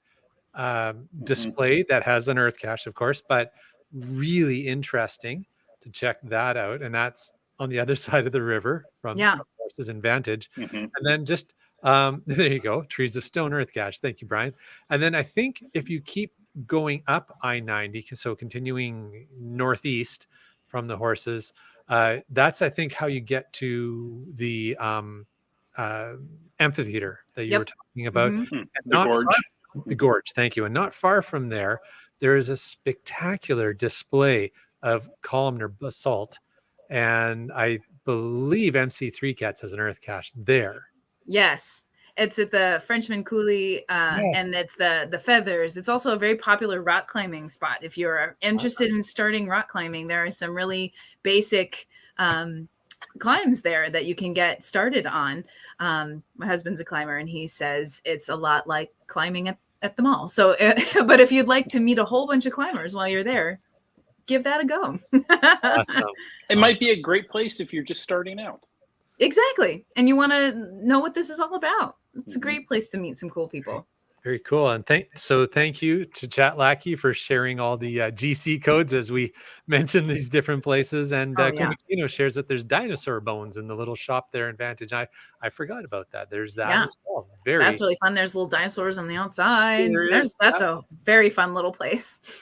display that has an earth cache, of course, but really interesting to check that out. And that's on the other side of the river from horses in Vantage. And then just there you go, trees of stone earth cache. Thank you, Brian. And then I think if you keep going up I-90, so continuing northeast from the horses, that's I think how you get to the amphitheater that you were talking about. And not gorge. The gorge, thank you. And not far from there, there is a spectacular display of columnar basalt. And I believe MC3 Cats has an Earth cache there. Yes. It's at the Frenchman Coulee, and it's the Feathers. It's also a very popular rock climbing spot. If you're interested in starting rock climbing, there are some really basic climbs there that you can get started on. My husband's a climber, and he says it's a lot like climbing at the mall. So, but if you'd like to meet a whole bunch of climbers while you're there, give that a go. Awesome. It might be a great place if you're just starting out. Exactly. And you want to know what this is all about. It's a great place to meet some cool people. Very cool. And thank you to Chat Lackey for sharing all the GC codes as we mentioned these different places. And Komikino shares that there's dinosaur bones in the little shop there in Vantage. I forgot about that. There's that as well. That's really fun. There's little dinosaurs on the outside. That's a very fun little place.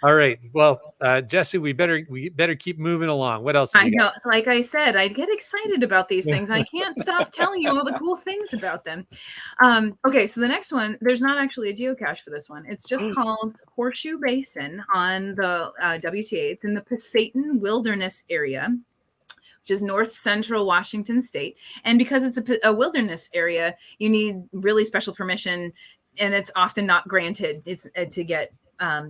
All right. Well, Jesse, we better keep moving along. What else? I know. Like I said, I get excited about these things. I can't stop telling you all the cool things about them. Okay, so the next one, there's not actually a geocache for this one. It's just called Horseshoe Basin on the WTA. It's in the Pasayten Wilderness area, which is north central Washington state. And because it's a wilderness area, you need really special permission, and it's often not granted. It's to get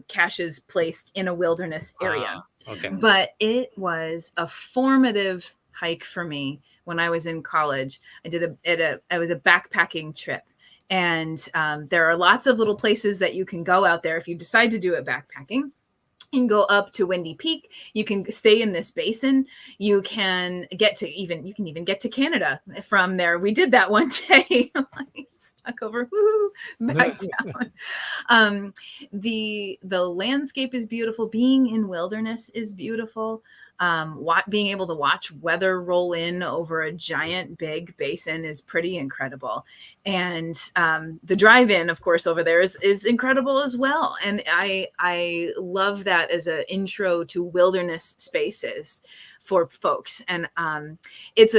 caches placed in a wilderness area. Okay. But it was a formative hike for me when I was in college. It was a backpacking trip. And there are lots of little places that you can go out there if you decide to do it backpacking. You can go up to Windy Peak. You can stay in this basin. You can even get to Canada from there. We did that one day. Stuck over, back down. The landscape is beautiful. Being in wilderness is beautiful. Being able to watch weather roll in over a giant big basin is pretty incredible. And the drive-in, of course, over there is incredible as well. And I love that as an intro to wilderness spaces for folks. And it's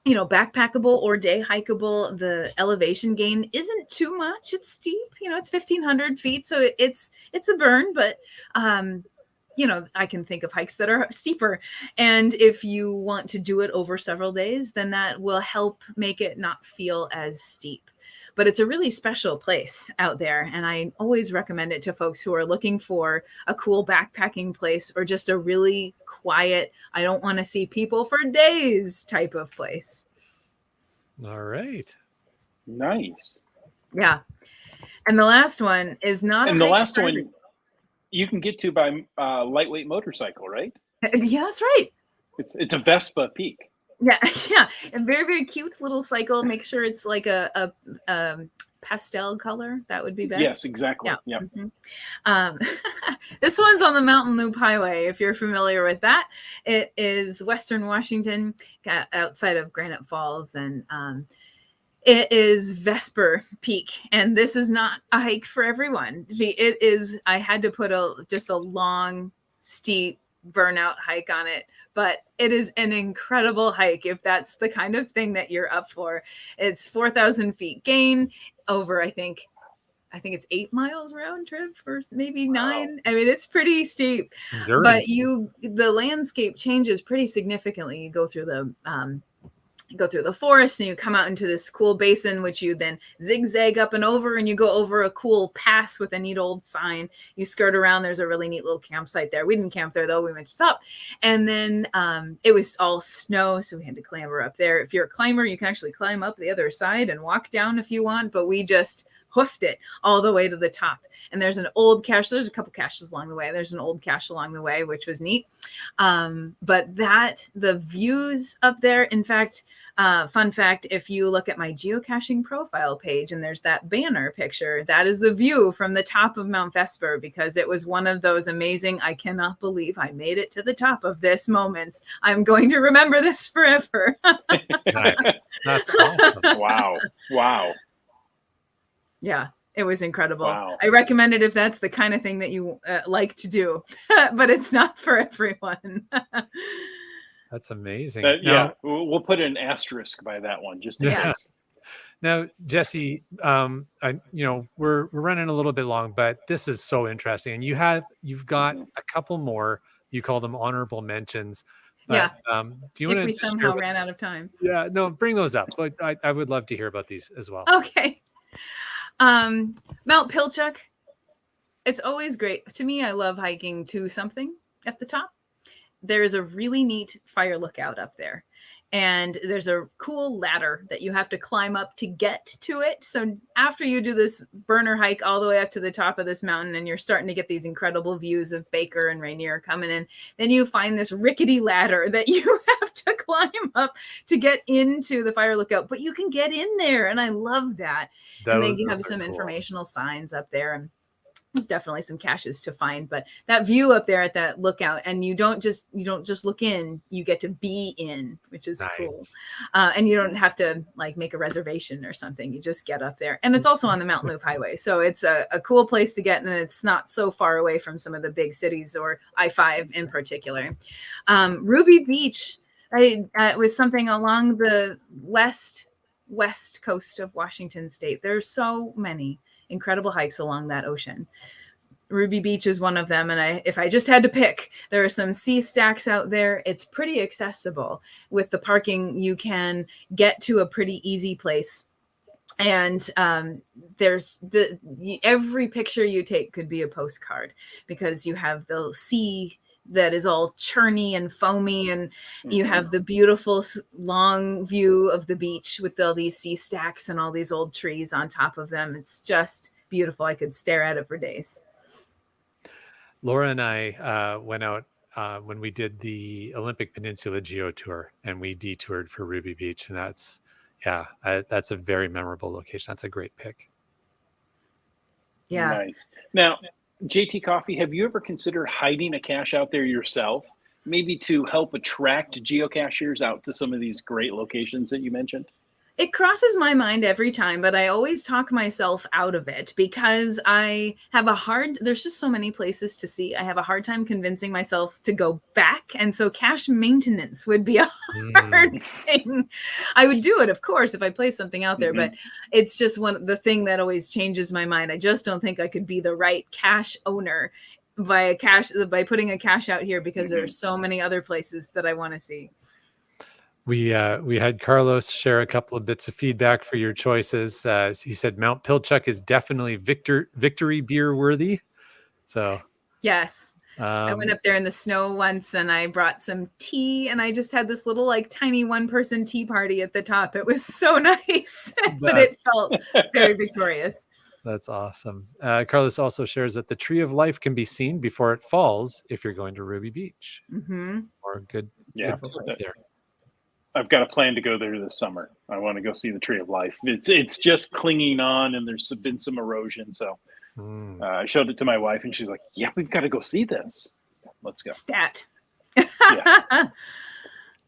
backpackable or day hikeable. The elevation gain isn't too much. It's steep, it's 1,500 feet. So it's a burn, but I can think of hikes that are steeper. And if you want to do it over several days, then that will help make it not feel as steep. But it's a really special place out there. And I always recommend it to folks who are looking for a cool backpacking place or just a really quiet, I don't want to see people for days type of place. All right. Nice. Yeah. And the last one is not. And the last one you can get to by lightweight motorcycle, right? Yeah, that's right. It's a Vespa Peak. Yeah. A very, very cute little cycle. Make sure it's like a pastel color. That would be best. Yes, exactly. Yeah. Mm-hmm. This one's on the Mountain Loop Highway, if you're familiar with that. It is Western Washington, outside of Granite Falls, and it is Vesper Peak, and this is not a hike for everyone. I had to put just a long, steep burnout hike on it, but it is an incredible hike if that's the kind of thing that you're up for. It's 4,000 feet gain over, I think it's 8 miles round trip or maybe 9. Wow. I mean, it's pretty steep, but the landscape changes pretty significantly. You go through the forest and you come out into this cool basin, which you then zigzag up and over, and you go over a cool pass with a neat old sign. You skirt around. There's a really neat little campsite there. We didn't camp there though. We went to stop. And then it was all snow, so we had to clamber up there. If you're a climber, you can actually climb up the other side and walk down if you want, but we just hoofed it all the way to the top. And there's an old cache. There's a couple caches along the way. There's an old cache along the way, which was neat. But the views up there, in fact, fun fact, if you look at my geocaching profile page and there's that banner picture, that is the view from the top of Mount Vesper, because it was one of those amazing, I cannot believe I made it to the top of this moments. I'm going to remember this forever. That's awesome. Wow. Yeah, it was incredible. Wow. I recommend it if that's the kind of thing that you like to do, but it's not for everyone. That's amazing. Yeah, we'll put an asterisk by that one just in case. Now, Jesse, we're running a little bit long, but this is so interesting. And you've got a couple more. You call them honorable mentions Yeah. Do you If want we to somehow ran out of time. Yeah, no, bring those up. But I would love to hear about these as well. Okay. Mount Pilchuck. It's always great. To me, I love hiking to something at the top. There is a really neat fire lookout up there. And there's a cool ladder that you have to climb up to get to it. So after you do this burner hike all the way up to the top of this mountain and you're starting to get these incredible views of Baker and Rainier coming in, then you find this rickety ladder that you have to climb up to get into the fire lookout. But you can get in there, and I love that. And then you have some informational signs up there, and there's definitely some caches to find, but that view up there at that lookout, and you don't just look in, you get to be in, which is cool. And you don't have to like make a reservation or something. You just get up there, and it's also on the Mountain Loop Highway. So it's a cool place to get. And it's not so far away from some of the big cities or I-5 in particular. Ruby Beach, was something along the west coast of Washington State. There's so many incredible hikes along that ocean. Ruby Beach is one of them. And if I just had to pick, there are some sea stacks out there. It's pretty accessible. With the parking, you get to a pretty easy place. And there's every picture you take could be a postcard, because you have the sea that is all churny and foamy, and you have the beautiful long view of the beach with all these sea stacks and all these old trees on top of them. It's just beautiful. I could stare at it for days. Laura and I went out when we did the Olympic Peninsula Geo Tour, and we detoured for Ruby Beach, and that's a very memorable location. That's a great pick. Yeah. Nice. Now, JT Coffee, have you ever considered hiding a cache out there yourself, maybe to help attract geocachers out to some of these great locations that you mentioned? It crosses my mind every time, but I always talk myself out of it, because I have there's just so many places to see. I have a hard time convincing myself to go back. And so cache maintenance would be a hard thing. I would do it, of course, if I place something out there, but it's just the thing that always changes my mind. I just don't think I could be the right cache owner by putting a cache out here, because there are so many other places that I want to see. We had Carlos share a couple of bits of feedback for your choices. He said Mount Pilchuck is definitely victory beer worthy. So yes, I went up there in the snow once, and I brought some tea, and I just had this little like tiny one-person tea party at the top. It was so nice, but it felt very victorious. That's awesome. Carlos also shares that the Tree of Life can be seen before it falls if you're going to Ruby Beach. Or good tips there. I've got a plan to go there this summer. I want to go see the Tree of Life. It's just clinging on, and there's been some erosion. So I showed it to my wife, and she's like, "Yeah, we've got to go see this. Let's go." Stat. Yeah.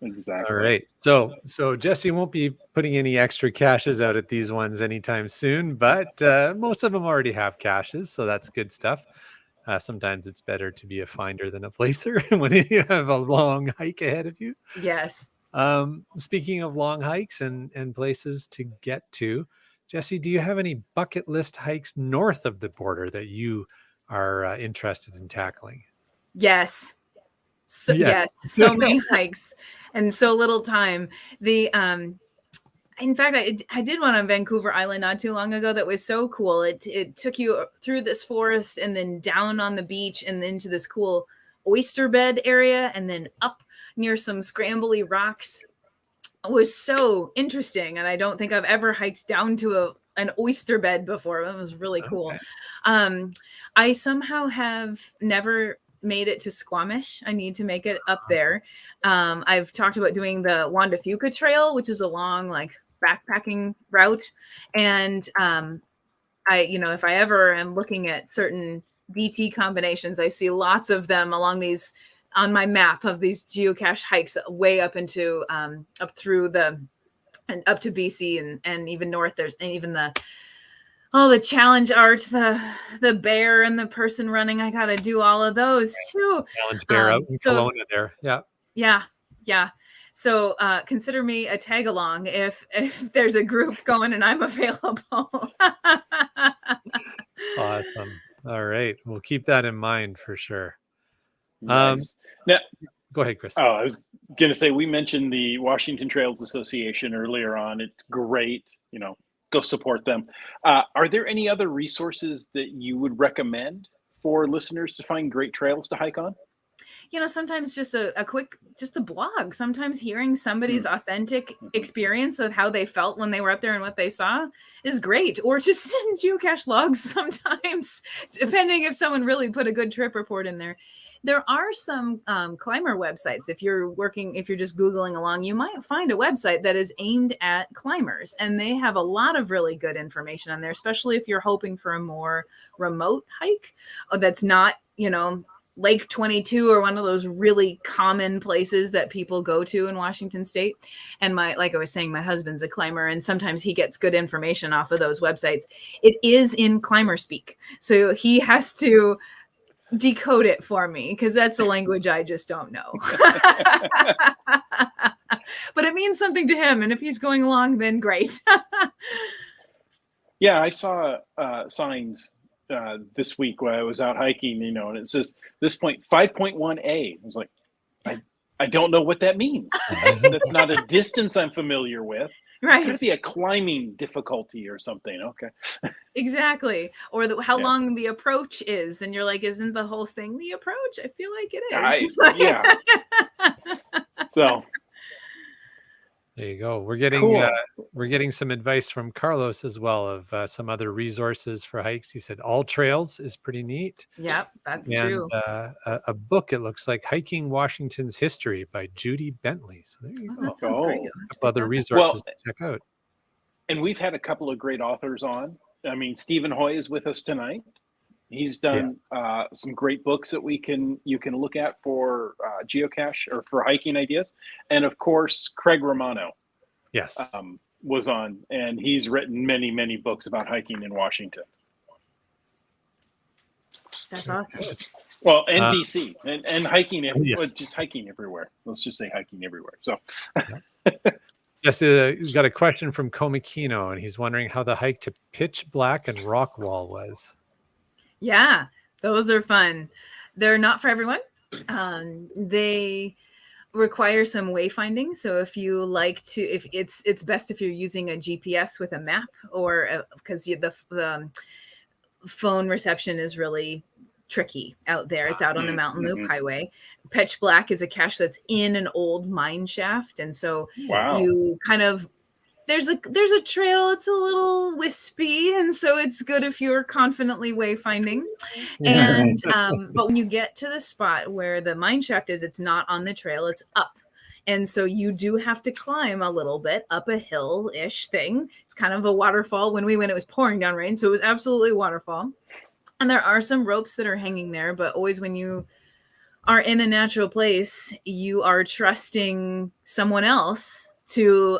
Exactly. All right. So Jesse won't be putting any extra caches out at these ones anytime soon, but most of them already have caches, so that's good stuff. Sometimes it's better to be a finder than a placer when you have a long hike ahead of you. Yes. Speaking of long hikes and places to get to, Jesse, do you have any bucket list hikes north of the border that you are interested in tackling? Yes. Yes, so many hikes and so little time. In fact, I did one on Vancouver Island not too long ago that was so cool. It took you through this forest and then down on the beach and into this cool oyster bed area and then up near some scrambly rocks. It was so interesting, and I don't think I've ever hiked down to an oyster bed before. It was really cool. I somehow have never made it to Squamish. I need to make it up there. I've talked about doing the Wanda Fuca Trail, which is a long like backpacking route. And if I ever am looking at certain DT combinations, I see lots of them along these on my map of these geocache hikes way up into up through and up to BC and even north. There's and even the challenge art, the bear and the person running. I got to do all of those too. Challenge bear out in Kelowna there. Yeah. So consider me a tag along if there's a group going and I'm available. Awesome. All right. We'll keep that in mind for sure. Nice. Now, Go ahead, Chris. Oh, I was going to say, we mentioned the Washington Trails Association earlier on. It's great. Go support them. Are there any other resources that you would recommend for listeners to find great trails to hike on? Sometimes just a blog, sometimes hearing somebody's authentic experience of how they felt when they were up there and what they saw is great. Or just geocache logs sometimes, depending if someone really put a good trip report in there. There are some climber websites. If you're just Googling along, you might find a website that is aimed at climbers, and they have a lot of really good information on there, especially if you're hoping for a more remote hike that's not, Lake 22 or one of those really common places that people go to in Washington State. And like I was saying, my husband's a climber, and sometimes he gets good information off of those websites. It is in climber speak, so he has to decode it for me because that's a language I just don't know. But it means something to him, and if he's going along, then great. Yeah, I saw signs this week when I was out hiking, and it says this point 5.1A. I was like, I don't know what that means. That's not a distance I'm familiar with. Right. It's going to be a climbing difficulty or something. Okay. Exactly. Or how long the approach is. And you're like, isn't the whole thing the approach? I feel like it is. Yeah. So there you go. We're getting some advice from Carlos as well of some other resources for hikes. He said All Trails is pretty neat. Yep, that's true. A book, it looks like, Hiking Washington's History by Judy Bentley. So there you go. That sounds great. A couple other resources to check out. And we've had a couple of great authors on. I mean, Stephen Hoy is with us tonight. He's done some great books that you can look at for geocache or for hiking ideas. And of course, Craig Romano was on, and he's written many, many books about hiking in Washington. That's awesome. Well, NBC and hiking, just hiking everywhere. Let's just say hiking everywhere. So he's got a question from Komikino, and he's wondering how the hike to Pitch Black and Rock Wall was. Yeah, those are fun. They're not for everyone. They require some wayfinding. So if you like to, if it's best if you're using a GPS with a map, or because the phone reception is really tricky out there. It's out on the Mountain Loop Highway. Pitch Black is a cache that's in an old mine shaft, and so you kind of there's a trail. It's a little wispy, and so it's good if you're confidently wayfinding. And but when you get to the spot where the mine shaft is, it's not on the trail, it's up. And so you do have to climb a little bit up a hill-ish thing. It's kind of a waterfall. When we went, it was pouring down rain, so it was absolutely a waterfall. And there are some ropes that are hanging there, but always when you are in a natural place, you are trusting someone else to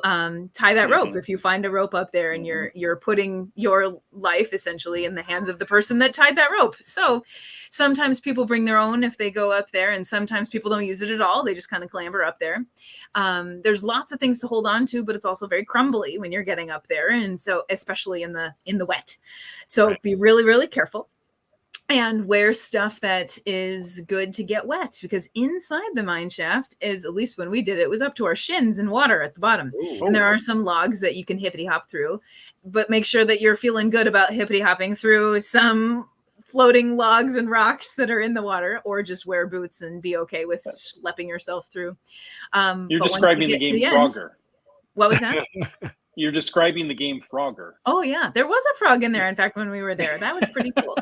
tie that rope. If you find a rope up there, and you're putting your life essentially in the hands of the person that tied that rope. So sometimes people bring their own if they go up there, and sometimes people don't use it at all. They just kind of clamber up there. There's lots of things to hold on to, but it's also very crumbly when you're getting up there, and so especially in the wet. So be really, really careful. And wear stuff that is good to get wet, because inside the mine shaft is, at least when we did it, was up to our shins in water at the bottom. Ooh. And there are some logs that you can hippity hop through, but make sure that you're feeling good about hippity hopping through some floating logs and rocks that are in the water, or just wear boots and be okay with schlepping yourself through. You're describing the game Frogger. What was that? You're describing the game Frogger. Oh, yeah. There was a frog in there, in fact, when we were there. That was pretty cool.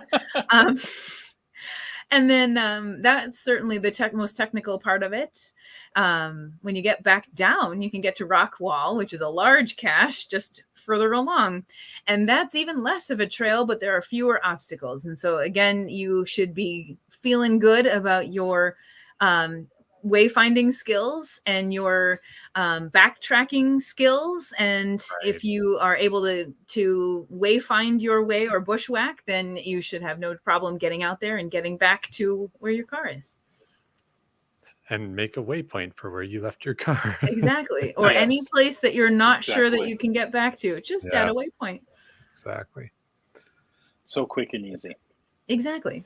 And then that's certainly the most technical part of it. When you get back down, you can get to Rock Wall, which is a large cache just further along. And that's even less of a trail, but there are fewer obstacles. And so, again, you should be feeling good about your wayfinding skills and your backtracking skills, and if you are able to wayfind your way or bushwhack, then you should have no problem getting out there and getting back to where your car is. And make a waypoint for where you left your car. Exactly. Or any place that you're not sure that you can get back to. Just add a waypoint. Exactly. So quick and easy. Exactly.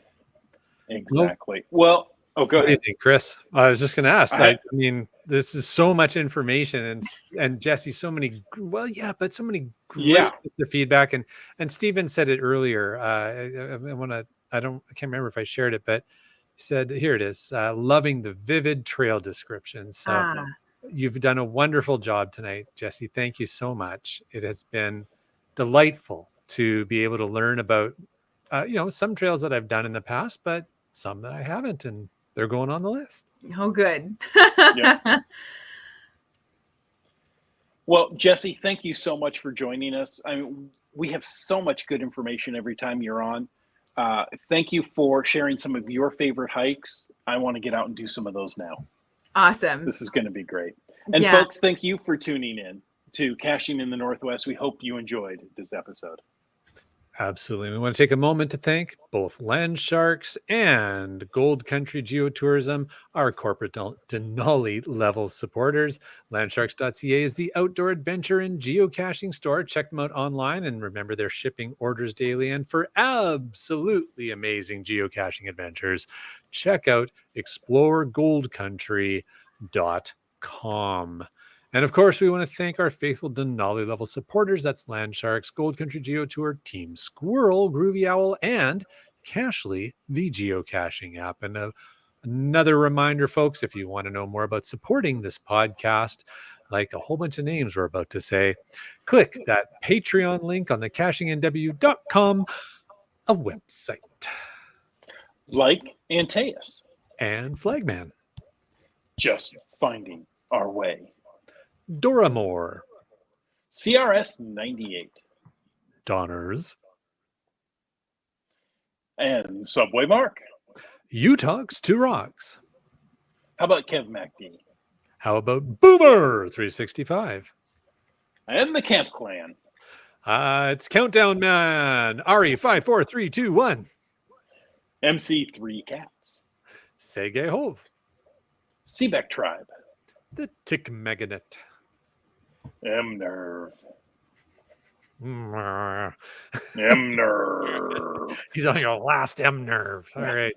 Well, Oh, go What do you ahead. think, Chris? I was just going to ask. I- I mean, this is so much information, and Jesse, so many. Well, yeah, but so many great Yeah. bits of feedback, and Steven said it earlier. I want to. I can't remember if I shared it, but he said, here it is. Loving the vivid trail descriptions. So you've done a wonderful job tonight, Jesse. Thank you so much. It has been delightful to be able to learn about, some trails that I've done in the past, but some that I haven't, and they're going on the list. Oh, good. Well, Jesse, thank you so much for joining us. I mean, we have so much good information every time you're on. Thank you for sharing some of your favorite hikes. I want to get out and do some of those now. Awesome. This is going to be great. And folks, thank you for tuning in to Caching in the Northwest. We hope you enjoyed this episode. Absolutely. We want to take a moment to thank both Land Sharks and Gold Country Geotourism, our corporate Denali level supporters. Landsharks.ca is the outdoor adventure and geocaching store. Check them out online, and remember, they're shipping orders daily. And for absolutely amazing geocaching adventures, check out exploregoldcountry.com. And of course, we want to thank our faithful Denali level supporters. That's Land Sharks, Gold Country Geotour, Team Squirrel, Groovy Owl, and Cachly, the geocaching app. And another reminder, folks, if you want to know more about supporting this podcast, like a whole bunch of names we're about to say, click that Patreon link on the cachingnw.com, a website. Like Antaeus. And Flagman. Just finding our way. Doramore. CRS 98. Donners. And Subway Mark. Utah's Two Rocks. How about Kev MacD? How about Boomer 365? And the Camp Clan. It's Countdown Man. Ari 54321. MC3 Cats. Sege Hove. Seebeck Tribe. The Tick Meganet. M-Nerve. Mm. M-Nerve. He's on your last M-Nerve. All right.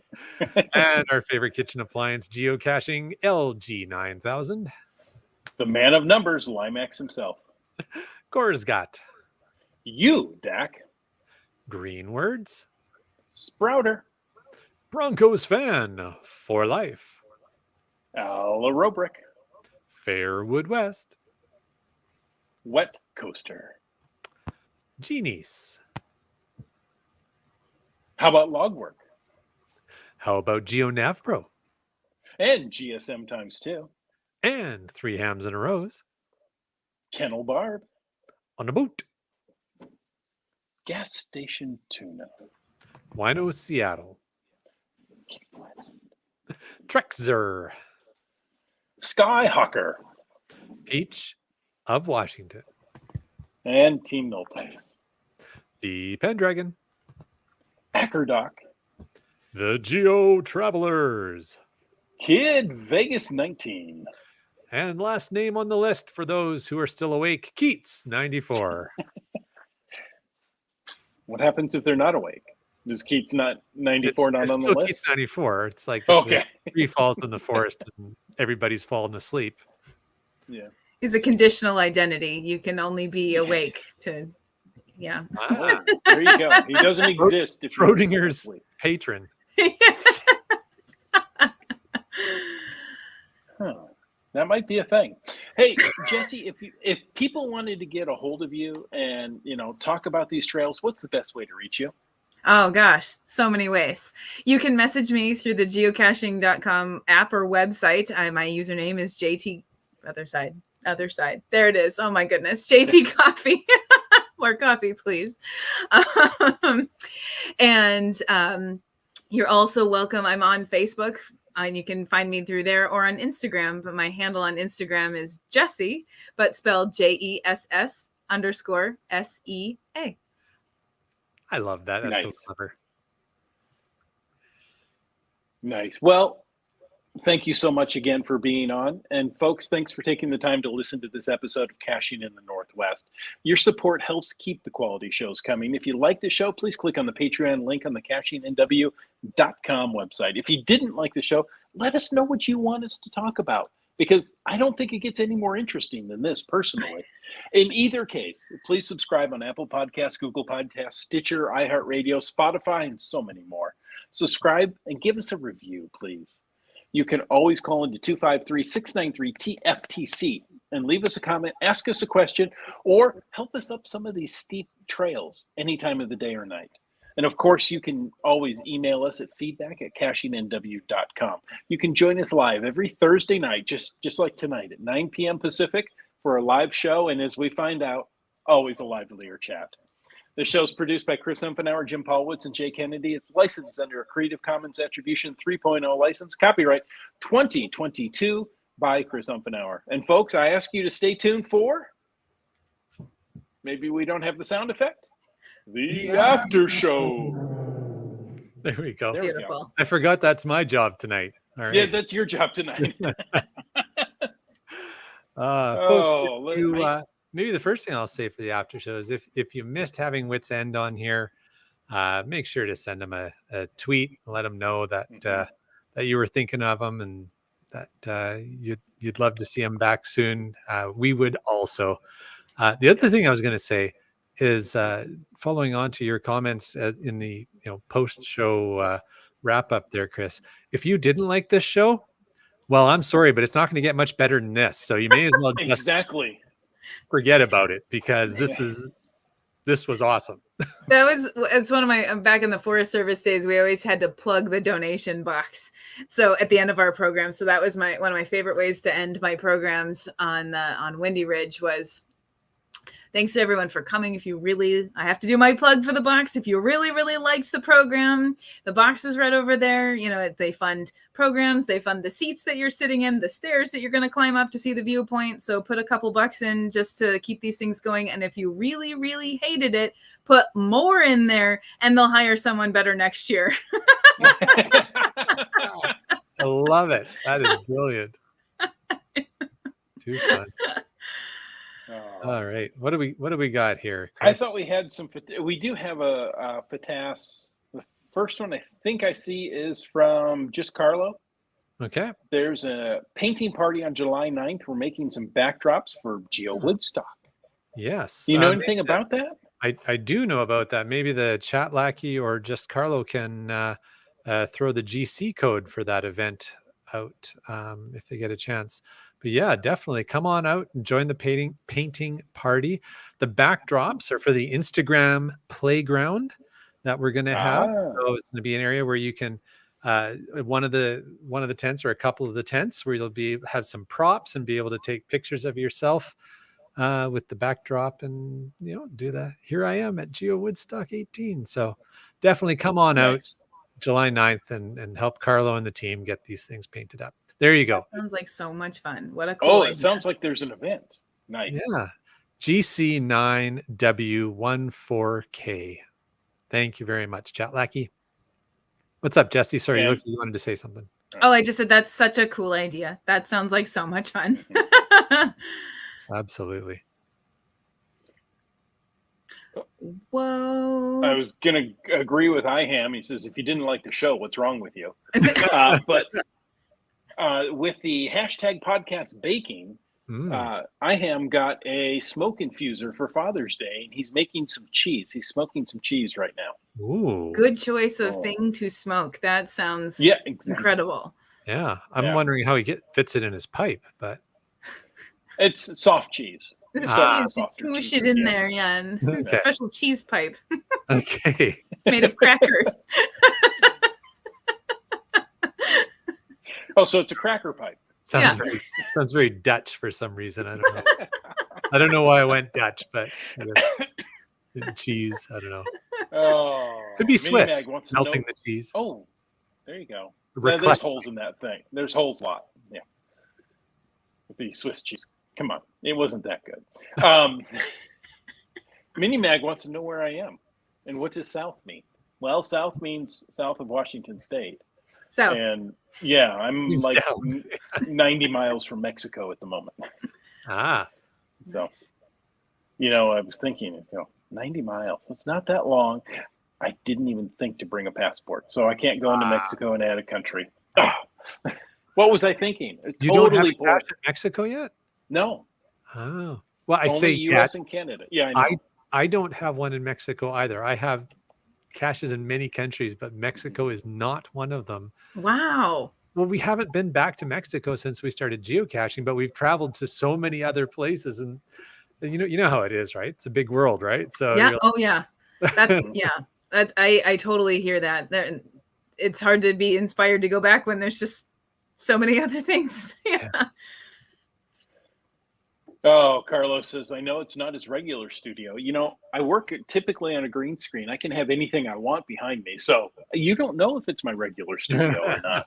And our favorite kitchen appliance, geocaching, LG9000. The man of numbers, Limax himself. Gorsgat. You, Dak. Green Words. Sprouter. Broncos Fan for life. Alarobrick. Fairwood West. Wet Coaster. Genies. How about Logwork? How about GeoNav Pro? And GSM times 2. And 3 hams and a rose. Kennel Barb. On a boat. Gas Station Tuna. Wino Seattle. Trexer. Skyhawker. Peach of Washington. And Team Noltex. The Pendragon. Ackerdock. The Geo Travelers. Kid Vegas 19. And last name on the list for those who are still awake, Keats 94. What happens if they're not awake? Does Keats not 94 not on the list? Keats 94. It's like okay. If a tree falls in the forest and everybody's fallen asleep. Yeah. Is a conditional identity. You can only be awake to, yeah. Ah, there you go. He doesn't exist if you're Schrodinger's asleep. patron. Huh. That might be a thing. Hey, Jesse, if people wanted to get a hold of you and talk about these trails, what's the best way to reach you? Oh gosh, so many ways. You can message me through the geocaching.com app or website. My username is JT other side. There it is. Oh my goodness. JT Coffee. More coffee, please. And you're also welcome. I'm on Facebook. And you can find me through there or on Instagram. But my handle on Instagram is Jessie, but spelled JESS_SEA. I love that. That's Nice. so clever. Nice. Well, thank you so much again for being on. And folks, thanks for taking the time to listen to this episode of Caching in the Northwest. Your support helps keep the quality shows coming. If you like the show, please click on the Patreon link on the cachingnw.com website. If you didn't like the show, let us know what you want us to talk about, because I don't think it gets any more interesting than this personally. In either case, please subscribe on Apple Podcasts, Google Podcasts, Stitcher, iHeartRadio, Spotify, and so many more. Subscribe and give us a review, please. You can always call into 253-693-TFTC and leave us a comment, ask us a question, or help us up some of these steep trails any time of the day or night. And of course, you can always email us at feedback@cashingnw.com. You can join us live every Thursday night, just like tonight at 9 p.m. Pacific for a live show. And as we find out, always a livelier chat. The show is produced by Chris Umfenauer, Jim Paul Woods, and Jay Kennedy. It's licensed under a Creative Commons Attribution 3.0 license, copyright 2022 by Chris Umfenauer. And folks, I ask you to stay tuned for, maybe we don't have the sound effect, the after show. There we go. Beautiful. I forgot that's my job tonight. All right. Yeah, that's your job tonight. Folks, maybe the first thing I'll say for the after show is if you missed having Wits End on here, make sure to send them a tweet and let them know that that you were thinking of them and that you'd love to see them back soon. We would also. The other thing I was going to say is following on to your comments in the post-show wrap up there, Chris. If you didn't like this show, well, I'm sorry, but it's not going to get much better than this. So you may as well just exactly forget about it, because this was awesome. It's one of my, back in the Forest Service days, we always had to plug the donation box. So at the end of our program, so that was one of my favorite ways to end my programs on Windy Ridge was, thanks to everyone for coming. I have to do my plug for the box. If you really, really liked the program, the box is right over there. They fund programs. They fund the seats that you're sitting in, the stairs that you're going to climb up to see the viewpoint. So put a couple bucks in just to keep these things going. And if you really, really hated it, put more in there and they'll hire someone better next year. I love it. That is brilliant. Too fun. All right. What do we got here, Chris? I thought we had we do have a FATAS. The first one I think I see is from Just Carlo. Okay. There's a painting party on July 9th. We're making some backdrops for GeoWoodstock. Yes. Do you know anything about that? I do know about that. Maybe the chat lackey or Just Carlo can throw the GC code for that event out if they get a chance. But yeah, definitely come on out and join the painting party. The backdrops are for the Instagram playground that we're going to have. So it's going to be an area where you can one of the tents or a couple of the tents where you'll have some props and be able to take pictures of yourself with the backdrop and do that. Here I am at GeoWoodstock 18. So definitely come on out July 9th and help Carlo and the team get these things painted up. There you go. Sounds like so much fun. What a cool idea. It sounds like there's an event. Nice. Yeah. GC9W14K. Thank you very much, Chat Lackey. What's up, Jesse? Sorry, you wanted to say something. Oh, I just said that's such a cool idea. That sounds like so much fun. Absolutely. Whoa. I was going to agree with IHAM. He says, if you didn't like the show, what's wrong with you? But with the hashtag podcast baking, IHAM got a smoke infuser for Father's Day, and he's making some cheese. He's smoking some cheese right now. Ooh. Good choice of thing to smoke. That sounds incredible. Yeah. I'm wondering how he fits it in his pipe, but it's soft cheese. Smoosh it in there, yeah. Okay. Special cheese pipe. Okay. It's made of crackers. Oh, so it's a cracker pipe. Sounds very Dutch for some reason. I don't know. I don't know why I went Dutch, but cheese. I don't know. Oh, could be Swiss. Melting the cheese. Oh, there you go. There's holes in that thing. There's holes a lot. Yeah. With the Swiss cheese. Come on. It wasn't that good. Minimag wants to know where I am. And what does south mean? Well, south means south of Washington State. South. And yeah, I'm Means like down. 90 miles from Mexico at the moment. Ah. So, I was thinking, 90 miles. That's not that long. I didn't even think to bring a passport. So I can't go into Mexico and add a country. What was I thinking? You don't have a poor. cache in Mexico yet? No. Oh, well, I Only say U.S. yet. and Canada. Yeah, I know. I don't have one in Mexico either. I have caches in many countries, but Mexico is not one of them. Wow. Well, we haven't been back to Mexico since we started geocaching, but we've traveled to so many other places, and you know how it is, right? It's a big world, right? So Yeah. you're Oh yeah. That's yeah. I totally hear that. It's hard to be inspired to go back when there's just so many other things. Yeah. Oh, Carlos says, I know it's not his regular studio. I work typically on a green screen. I can have anything I want behind me. So you don't know if it's my regular studio or not.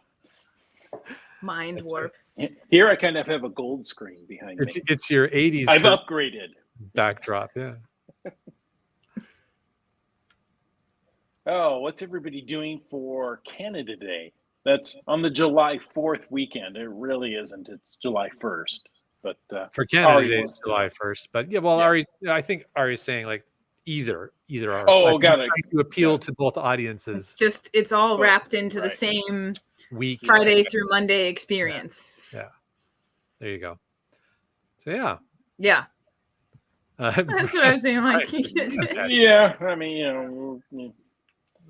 Mind warp. Right. Here I kind of have a gold screen behind me. It's your 80s. I've upgraded. Backdrop, yeah. Oh, what's everybody doing for Canada Day? That's on the July 4th weekend. It really isn't. It's July 1st. But for Canada Ari Day, wants it's to July know. 1st. But yeah, well, Ari, I think Ari's saying like either are. Oh, so I think got he's it. trying to appeal to both audiences. It's all Oh, wrapped into the right. same Week. Friday through Monday experience. Yeah. There you go. So yeah. Yeah. That's what I was saying. Like, yeah, I mean,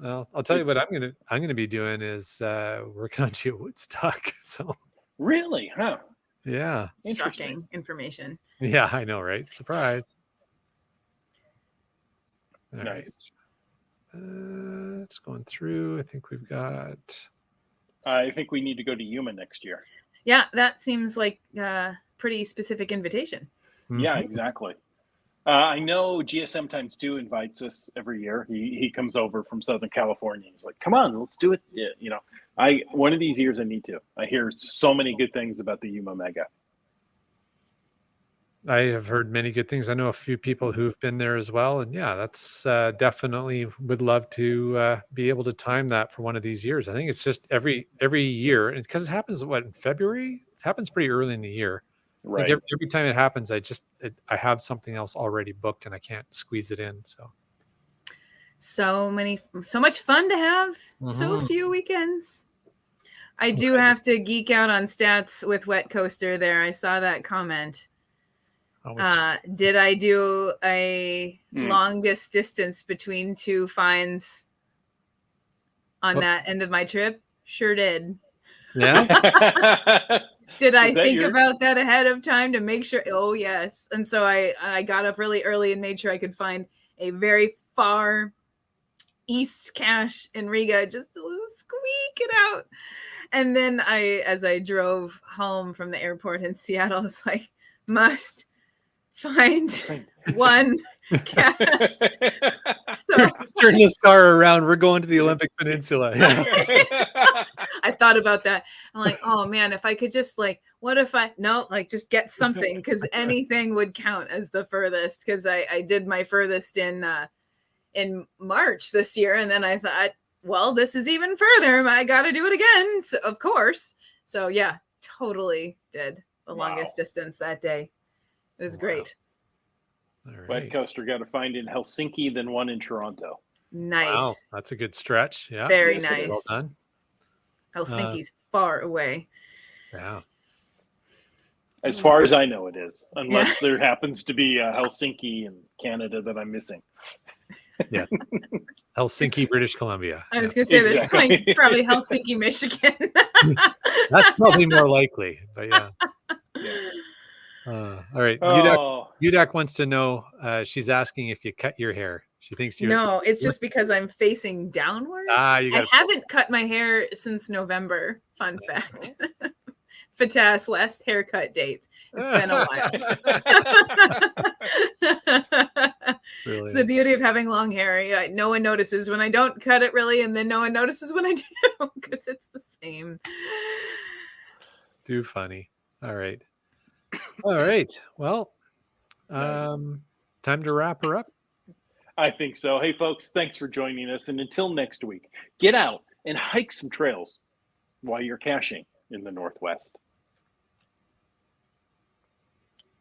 well, I'll tell you what I'm gonna be doing is working on GeoWoodstock. So really, huh? Yeah. Shocking information. Yeah, I know, right? Surprise. All Nice. right. It's going through. I think we've got. I think we need to go to Yuma next year. Yeah, that seems like a pretty specific invitation. Mm-hmm. Yeah, exactly. I know GSM Times 2 invites us every year. He comes over from Southern California. He's like, come on, let's do it. Yeah, one of these years I need to. I hear so many good things about the Yuma Mega. I have heard many good things. I know a few people who've been there as well. And yeah, that's definitely would love to be able to time that for one of these years. I think it's just every year. And it's because it happens, in February? It happens pretty early in the year. Right. I think every time it happens, I have something else already booked and I can't squeeze it in. So much fun to have. So few weekends. I do have to geek out on stats with Wet Coaster there. I saw that comment. Did I do a longest distance between two finds on that end of my trip? Sure did. Yeah. Did I think about that ahead of time to make sure? Oh, yes. And so I got up really early and made sure I could find a very far east cache in Riga just to squeak it out. And then as I drove home from the airport in Seattle, I was like, must find one cache. So turn this car around. We're going to the Olympic Peninsula. I thought about that. I'm like, oh man, if I could just what if just get something, because anything would count as the furthest. Because I did my furthest in March this year, and then I thought, well, this is even further. I got to do it again, so, of course. So yeah, totally did the longest distance that day. It was great. All right. Wet Coaster got to find in Helsinki, then one in Toronto. Nice. Wow, that's a good stretch. Yeah. Very yes, nice. Well done. Helsinki's far away. Yeah. As far as I know, it is, unless there happens to be a Helsinki in Canada that I'm missing. Yes. Helsinki, British Columbia. I was going to say Exactly. there's probably Helsinki, Michigan. That's probably more likely, but yeah. All right. Udak wants to know, she's asking if you cut your hair. She thinks you're... No, it's just because I'm facing downward. I haven't cut my hair since November. Fun fact. Fatas last haircut date. It's been a while. It's the beauty of having long hair. No one notices when I don't cut it really, and then no one notices when I do, because it's the same. Too funny. All right. Well, time to wrap her up. I think so. Hey, folks, thanks for joining us. And until next week, get out and hike some trails while you're caching in the Northwest.